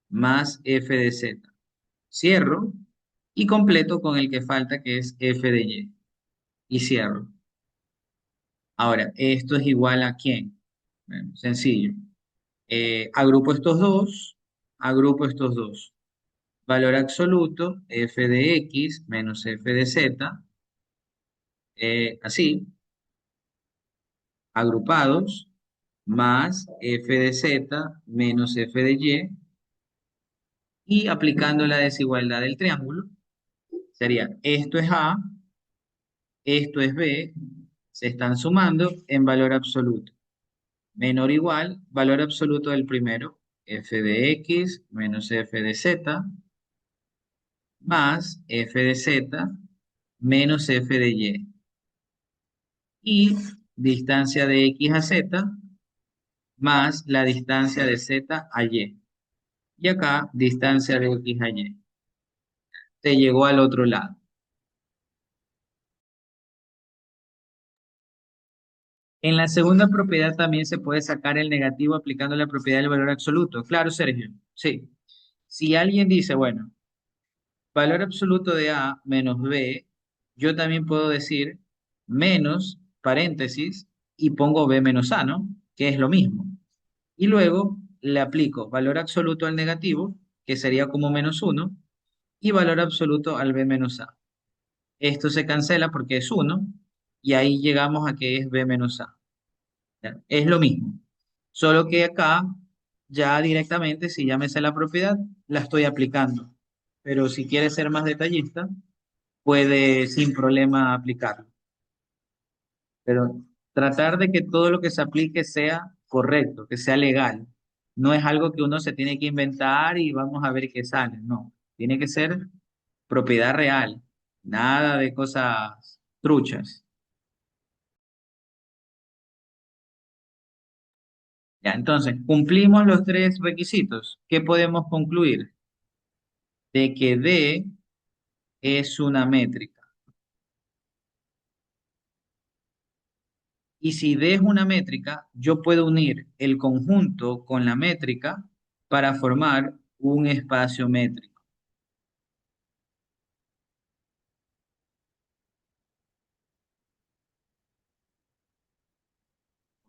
S1: más f de Z. Cierro y completo con el que falta, que es f de Y. Y cierro. Ahora, ¿esto es igual a quién? Bueno, sencillo. Agrupo estos dos, agrupo estos dos. Valor absoluto, f de X menos f de Z, así, agrupados, más f de Z menos f de Y aplicando la desigualdad del triángulo, sería esto es A, esto es B, se están sumando en valor absoluto. Menor o igual, valor absoluto del primero, f de X menos f de Z, más f de Z menos f de Y. Y distancia de X a Z más la distancia de Z a Y. Y acá, distancia de X a Y. Se llegó al otro lado. En la segunda propiedad también se puede sacar el negativo aplicando la propiedad del valor absoluto. Claro, Sergio. Sí. Si alguien dice, bueno, valor absoluto de A menos B, yo también puedo decir menos, paréntesis, y pongo B menos A, ¿no? Que es lo mismo. Y luego le aplico valor absoluto al negativo, que sería como menos uno, y valor absoluto al B menos A. Esto se cancela porque es uno, y ahí llegamos a que es B menos A. ¿Ya? Es lo mismo. Solo que acá, ya directamente, si ya me sé la propiedad, la estoy aplicando. Pero si quieres ser más detallista, puede sin problema aplicarlo. Pero tratar de que todo lo que se aplique sea correcto, que sea legal. No es algo que uno se tiene que inventar y vamos a ver qué sale. No, tiene que ser propiedad real. Nada de cosas truchas. Ya, entonces, cumplimos los tres requisitos. ¿Qué podemos concluir? De que D es una métrica. Y si D es una métrica, yo puedo unir el conjunto con la métrica para formar un espacio métrico.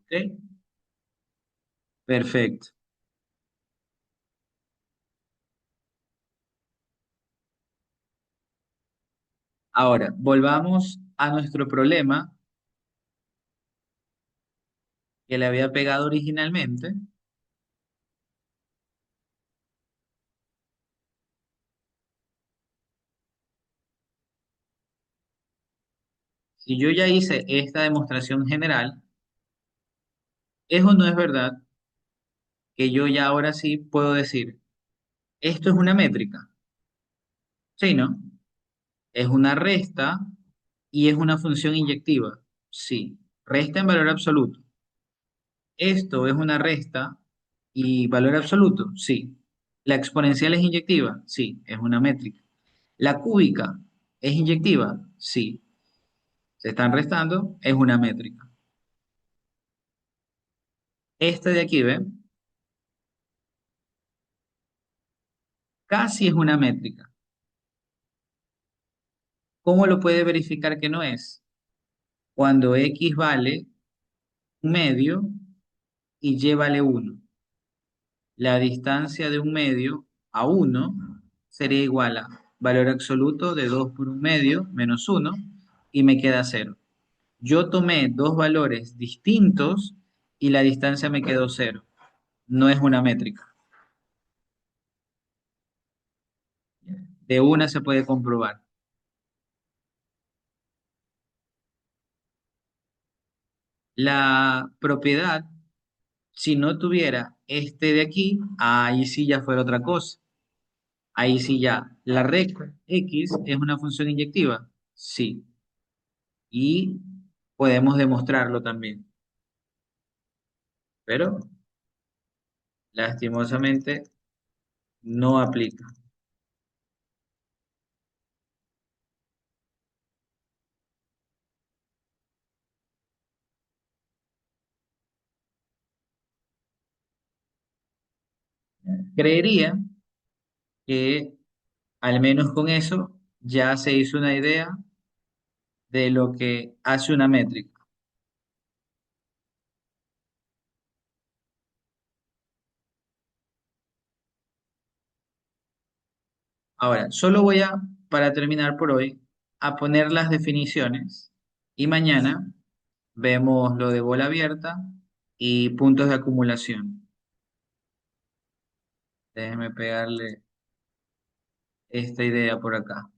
S1: ¿Ok? Perfecto. Ahora, volvamos a nuestro problema que le había pegado originalmente. Si yo ya hice esta demostración general, ¿es o no es verdad que yo ya ahora sí puedo decir, esto es una métrica? Sí, ¿no? Es una resta y es una función inyectiva. Sí. Resta en valor absoluto. Esto es una resta y valor absoluto. Sí. ¿La exponencial es inyectiva? Sí, es una métrica. ¿La cúbica es inyectiva? Sí. Se están restando, es una métrica. Esta de aquí, ¿ven? Casi es una métrica. ¿Cómo lo puede verificar que no es? Cuando x vale un medio y y vale uno. La distancia de un medio a uno sería igual a valor absoluto de 2 por un medio menos uno y me queda cero. Yo tomé dos valores distintos y la distancia me quedó cero. No es una métrica. De una se puede comprobar. La propiedad, si no tuviera este de aquí, ahí sí ya fuera otra cosa. Ahí sí ya. La recta x es una función inyectiva. Sí. Y podemos demostrarlo también. Pero lastimosamente no aplica. Creería que al menos con eso ya se hizo una idea de lo que hace una métrica. Ahora, solo voy a, para terminar por hoy, a poner las definiciones y mañana vemos lo de bola abierta y puntos de acumulación. Déjenme pegarle esta idea por acá,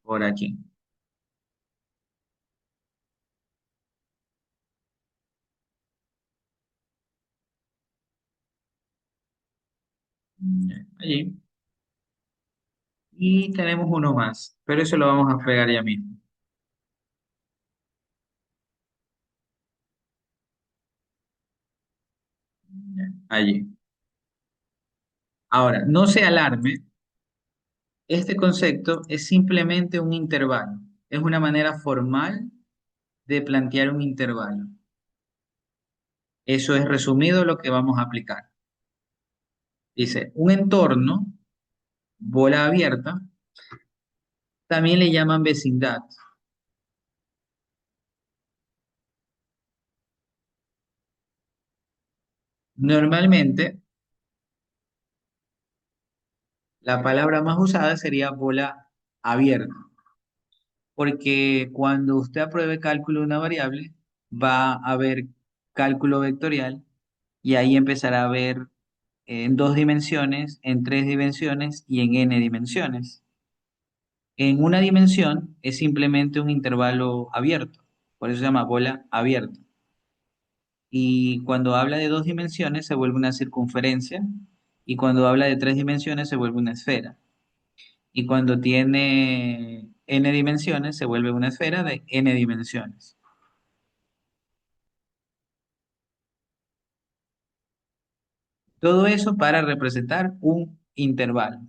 S1: por aquí. Allí. Y tenemos uno más, pero eso lo vamos a pegar ya mismo. Allí. Ahora, no se alarme, este concepto es simplemente un intervalo. Es una manera formal de plantear un intervalo. Eso es resumido lo que vamos a aplicar. Dice, un entorno, bola abierta, también le llaman vecindad. Normalmente, la palabra más usada sería bola abierta, porque cuando usted apruebe cálculo de una variable, va a haber cálculo vectorial y ahí empezará a ver en dos dimensiones, en tres dimensiones y en n dimensiones. En una dimensión es simplemente un intervalo abierto, por eso se llama bola abierta. Y cuando habla de dos dimensiones se vuelve una circunferencia y cuando habla de tres dimensiones se vuelve una esfera. Y cuando tiene n dimensiones se vuelve una esfera de n dimensiones. Todo eso para representar un intervalo.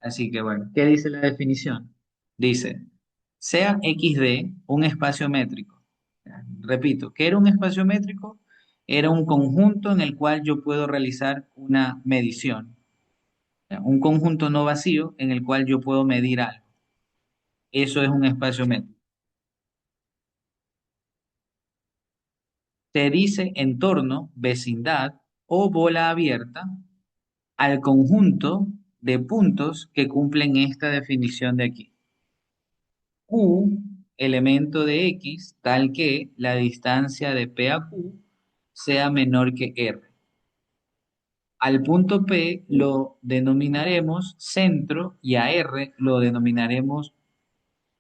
S1: Así que bueno, ¿qué dice la definición? Dice, sea XD un espacio métrico. Repito, ¿qué era un espacio métrico? Era un conjunto en el cual yo puedo realizar una medición. Un conjunto no vacío en el cual yo puedo medir algo. Eso es un espacio métrico. Se dice entorno, vecindad o bola abierta al conjunto de puntos que cumplen esta definición de aquí. Q, elemento de X, tal que la distancia de P a Q sea menor que R. Al punto P lo denominaremos centro y a R lo denominaremos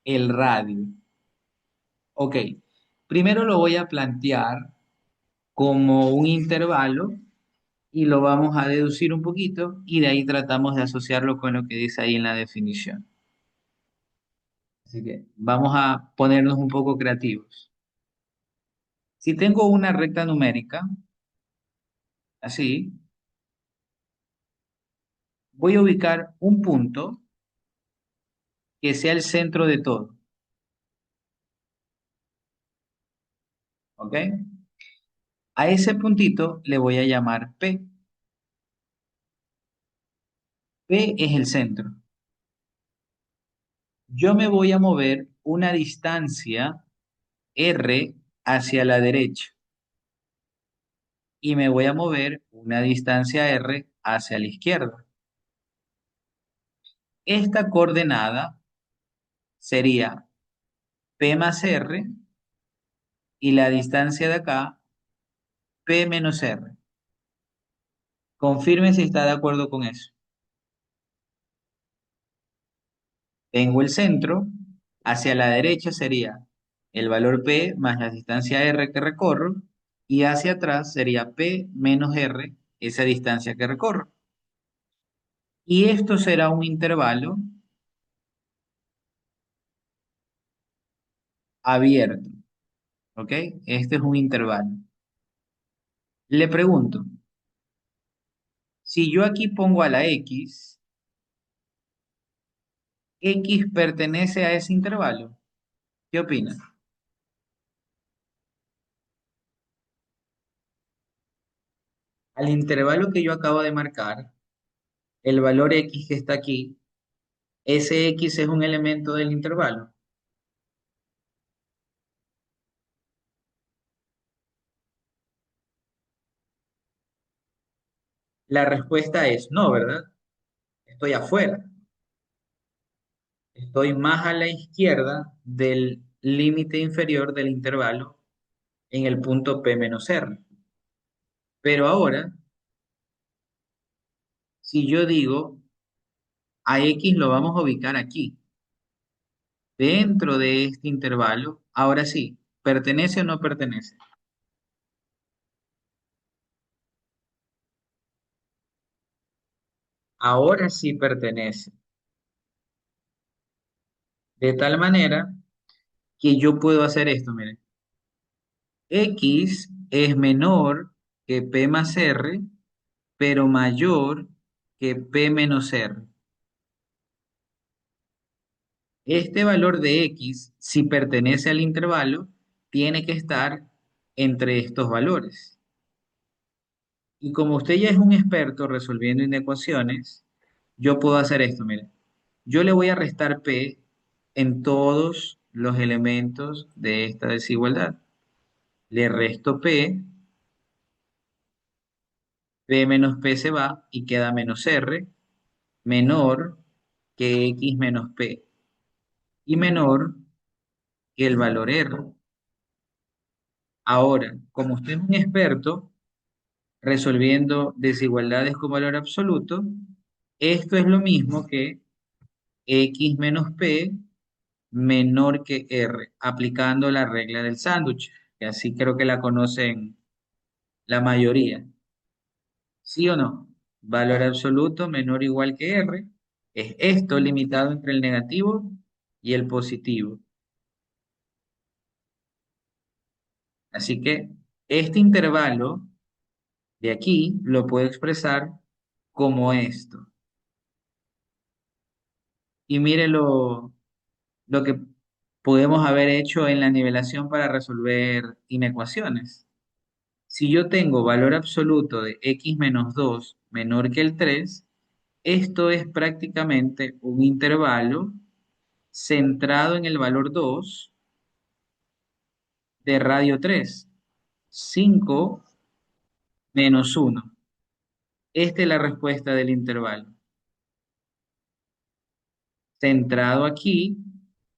S1: el radio. Ok, primero lo voy a plantear como un intervalo y lo vamos a deducir un poquito y de ahí tratamos de asociarlo con lo que dice ahí en la definición. Así que vamos a ponernos un poco creativos. Si tengo una recta numérica, así, voy a ubicar un punto que sea el centro de todo, ¿ok? A ese puntito le voy a llamar P. P es el centro. Yo me voy a mover una distancia R hacia la derecha y me voy a mover una distancia R hacia la izquierda. Esta coordenada sería P más R y la distancia de acá, P menos R. Confirme si está de acuerdo con eso. Tengo el centro, hacia la derecha sería el valor P más la distancia R que recorro, y hacia atrás sería P menos R, esa distancia que recorro. Y esto será un intervalo abierto, ¿ok? Este es un intervalo. Le pregunto, si yo aquí pongo a la X, ¿X pertenece a ese intervalo? ¿Qué opina? Al intervalo que yo acabo de marcar, el valor X que está aquí, ese X es un elemento del intervalo. La respuesta es no, ¿verdad? Estoy afuera. Estoy más a la izquierda del límite inferior del intervalo en el punto P menos R. Pero ahora, si yo digo a X lo vamos a ubicar aquí, dentro de este intervalo, ahora sí, ¿pertenece o no pertenece? Ahora sí pertenece. De tal manera que yo puedo hacer esto, miren. X es menor que P más R, pero mayor que P menos R. Este valor de X, si pertenece al intervalo, tiene que estar entre estos valores. Y como usted ya es un experto resolviendo inecuaciones, yo puedo hacer esto, mire. Yo le voy a restar P en todos los elementos de esta desigualdad. Le resto P, P menos P se va y queda menos R, menor que X menos P y menor que el valor R. Ahora, como usted es un experto resolviendo desigualdades con valor absoluto, esto es lo mismo que X menos P menor que R, aplicando la regla del sándwich, que así creo que la conocen la mayoría. ¿Sí o no? Valor absoluto menor o igual que R, es esto limitado entre el negativo y el positivo. Así que este intervalo de aquí lo puedo expresar como esto. Y mire lo que podemos haber hecho en la nivelación para resolver inecuaciones. Si yo tengo valor absoluto de x menos 2 menor que el 3, esto es prácticamente un intervalo centrado en el valor 2 de radio 3, 5 menos 1. Esta es la respuesta del intervalo. Centrado aquí,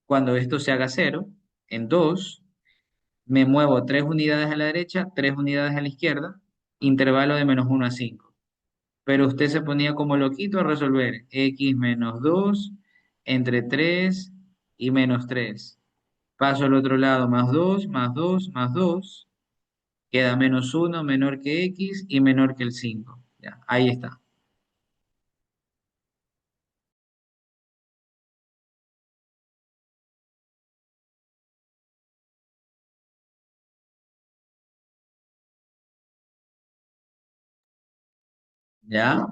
S1: cuando esto se haga 0, en 2, me muevo 3 unidades a la derecha, 3 unidades a la izquierda, intervalo de menos 1 a 5. Pero usted se ponía como loquito a resolver x menos 2 entre 3 y menos 3. Paso al otro lado, más 2, más 2, más 2. Queda -1 menor que x y menor que el 5. Ya, ahí está. ¿Ya?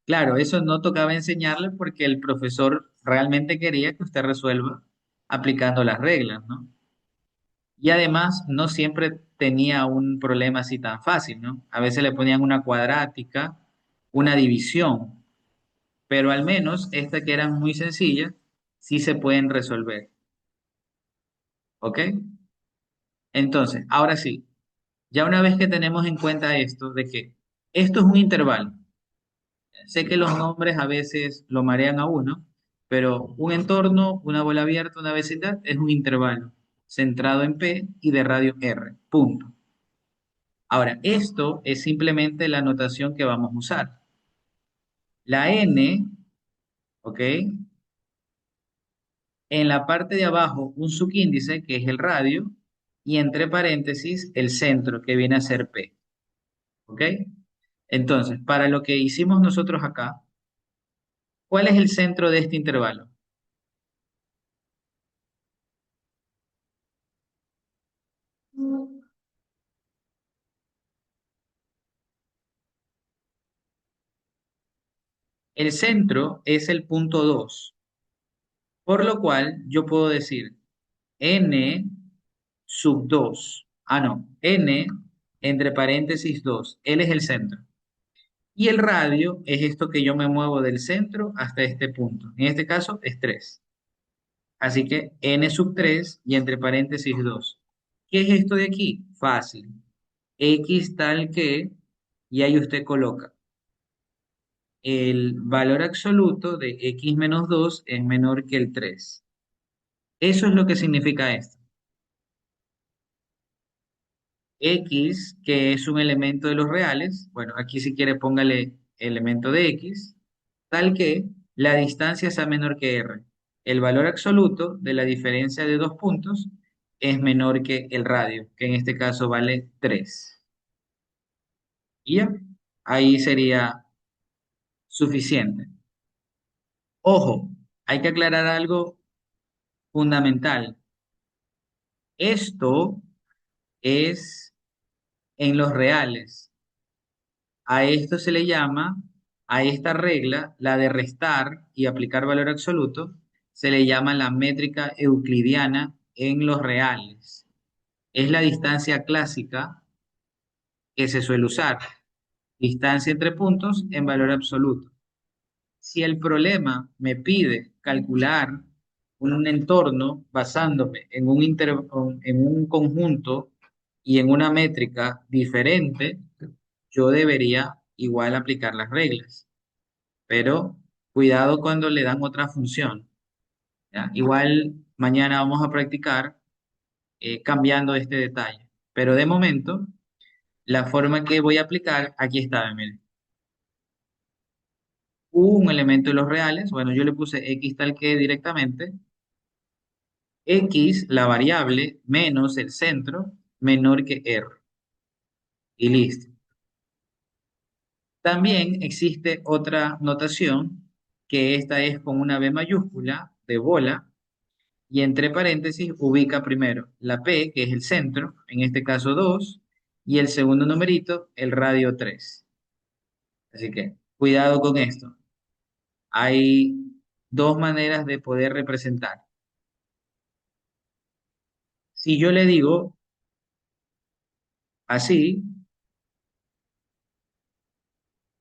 S1: Claro, eso no tocaba enseñarle porque el profesor realmente quería que usted resuelva aplicando las reglas, ¿no? Y además no siempre tenía un problema así tan fácil, ¿no? A veces le ponían una cuadrática, una división, pero al menos estas que eran muy sencillas, sí se pueden resolver, ¿ok? Entonces, ahora sí, ya una vez que tenemos en cuenta esto, de que esto es un intervalo, sé que los nombres a veces lo marean a uno, pero un entorno, una bola abierta, una vecindad es un intervalo centrado en P y de radio R, punto. Ahora, esto es simplemente la notación que vamos a usar. La N, ¿ok? En la parte de abajo un subíndice, que es el radio, y entre paréntesis el centro, que viene a ser P, ¿ok? Entonces, para lo que hicimos nosotros acá, ¿cuál es el centro de este intervalo? El centro es el punto 2, por lo cual yo puedo decir n sub 2. Ah, no, n entre paréntesis 2. Él es el centro. Y el radio es esto que yo me muevo del centro hasta este punto. En este caso es 3. Así que n sub 3 y entre paréntesis 2. ¿Qué es esto de aquí? Fácil. X tal que, y ahí usted coloca el valor absoluto de x menos 2 es menor que el 3. Eso es lo que significa esto. X, que es un elemento de los reales, bueno, aquí si quiere póngale elemento de X, tal que la distancia sea menor que R. El valor absoluto de la diferencia de dos puntos es menor que el radio, que en este caso vale 3. Y ya, ahí sería suficiente. Ojo, hay que aclarar algo fundamental. Esto es en los reales. A esto se le llama, a esta regla, la de restar y aplicar valor absoluto, se le llama la métrica euclidiana en los reales. Es la distancia clásica que se suele usar, distancia entre puntos en valor absoluto. Si el problema me pide calcular un entorno basándome en un conjunto y en una métrica diferente, yo debería igual aplicar las reglas. Pero cuidado cuando le dan otra función. ¿Ya? Igual mañana vamos a practicar cambiando este detalle. Pero de momento, la forma que voy a aplicar, aquí está, miren. Un elemento de los reales, bueno, yo le puse x tal que directamente, x, la variable, menos el centro, menor que r. Y listo. También existe otra notación, que esta es con una B mayúscula de bola, y entre paréntesis ubica primero la P, que es el centro, en este caso 2, y el segundo numerito, el radio 3. Así que cuidado con esto. Hay dos maneras de poder representar. Si yo le digo así,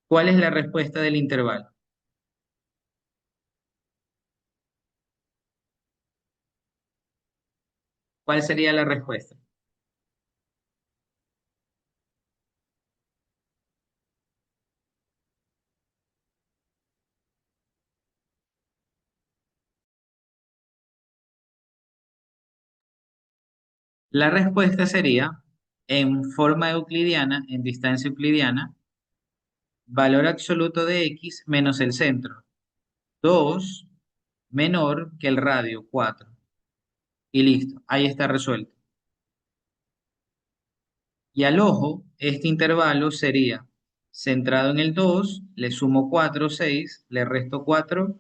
S1: ¿cuál es la respuesta del intervalo? ¿Cuál sería la respuesta? La respuesta sería, en forma euclidiana, en distancia euclidiana, valor absoluto de x menos el centro, 2 menor que el radio, 4. Y listo, ahí está resuelto. Y al ojo, este intervalo sería centrado en el 2, le sumo 4, 6, le resto 4,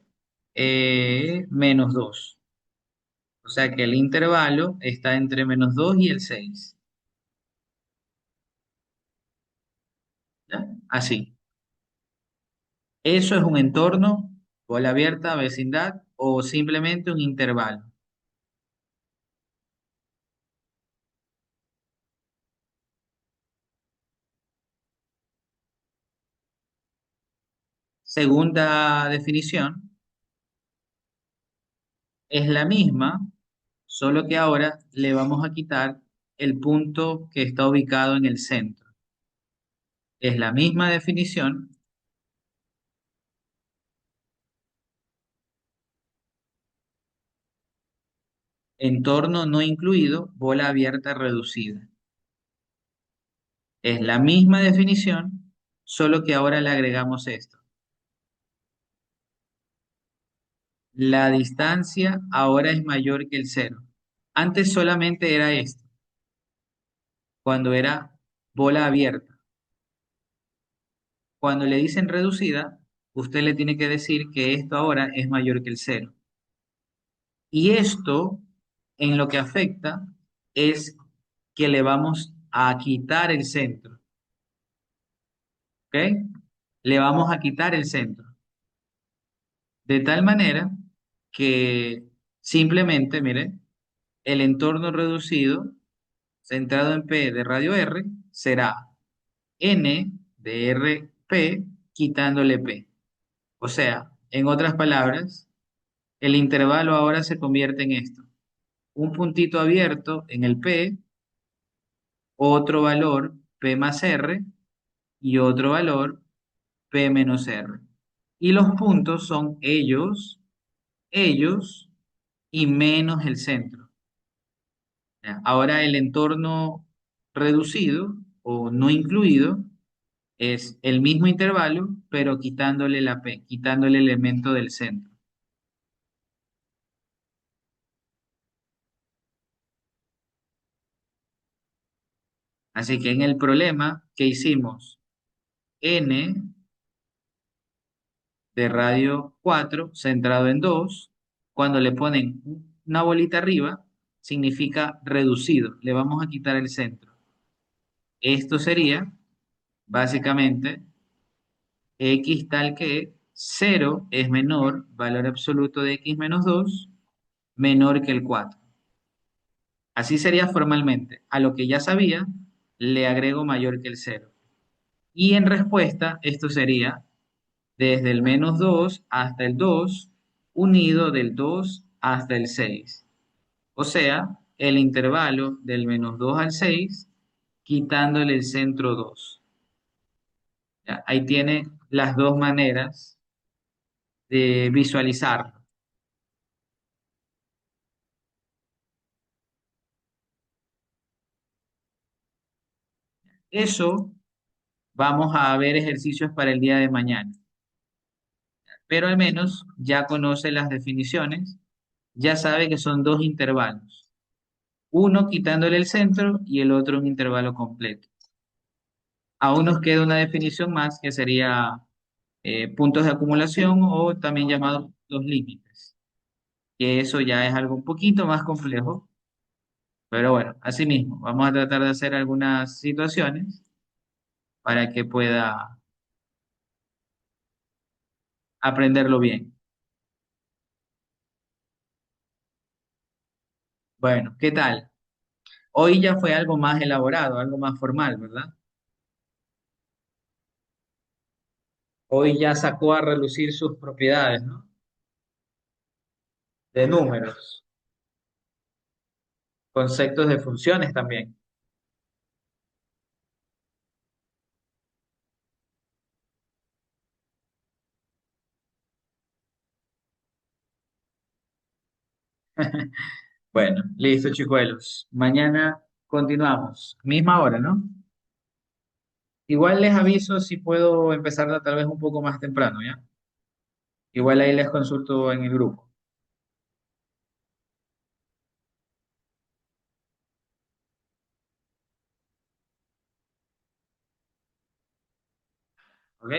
S1: menos 2. O sea que el intervalo está entre menos 2 y el 6. ¿Ya? Así. Eso es un entorno, bola abierta, vecindad o simplemente un intervalo. Segunda definición es la misma, solo que ahora le vamos a quitar el punto que está ubicado en el centro. Es la misma definición, entorno no incluido, bola abierta reducida. Es la misma definición, solo que ahora le agregamos esto. La distancia ahora es mayor que el cero. Antes solamente era esto, cuando era bola abierta. Cuando le dicen reducida, usted le tiene que decir que esto ahora es mayor que el cero. Y esto en lo que afecta es que le vamos a quitar el centro, ¿ok? Le vamos a quitar el centro. De tal manera que simplemente, mire, el entorno reducido centrado en P de radio R será N de RP quitándole P. O sea, en otras palabras, el intervalo ahora se convierte en esto. Un puntito abierto en el P, otro valor P más R y otro valor P menos R. Y los puntos son ellos y menos el centro. ¿Ya? Ahora el entorno reducido o no incluido es el mismo intervalo, pero quitándole la P, quitando el elemento del centro. Así que en el problema que hicimos, N de radio 4 centrado en 2 cuando le ponen una bolita arriba, significa reducido. Le vamos a quitar el centro. Esto sería básicamente x tal que 0 es menor, valor absoluto de x menos 2 menor que el 4. Así sería formalmente. A lo que ya sabía, le agrego mayor que el 0. Y en respuesta, esto sería desde el menos 2 hasta el 2, unido del 2 hasta el 6. O sea, el intervalo del menos 2 al 6, quitándole el centro 2. ¿Ya? Ahí tiene las dos maneras de visualizarlo. Eso vamos a ver ejercicios para el día de mañana, pero al menos ya conoce las definiciones, ya sabe que son dos intervalos, uno quitándole el centro y el otro un intervalo completo. Aún nos queda una definición más que sería puntos de acumulación o también llamados los límites, que eso ya es algo un poquito más complejo, pero bueno, así mismo, vamos a tratar de hacer algunas situaciones para que pueda aprenderlo bien. Bueno, ¿qué tal? Hoy ya fue algo más elaborado, algo más formal, ¿verdad? Hoy ya sacó a relucir sus propiedades, ¿no? De números, conceptos de funciones también. Bueno, listo, chicuelos. Mañana continuamos. Misma hora, ¿no? Igual les aviso si puedo empezarla tal vez un poco más temprano, ¿ya? Igual ahí les consulto en el grupo. ¿Ok?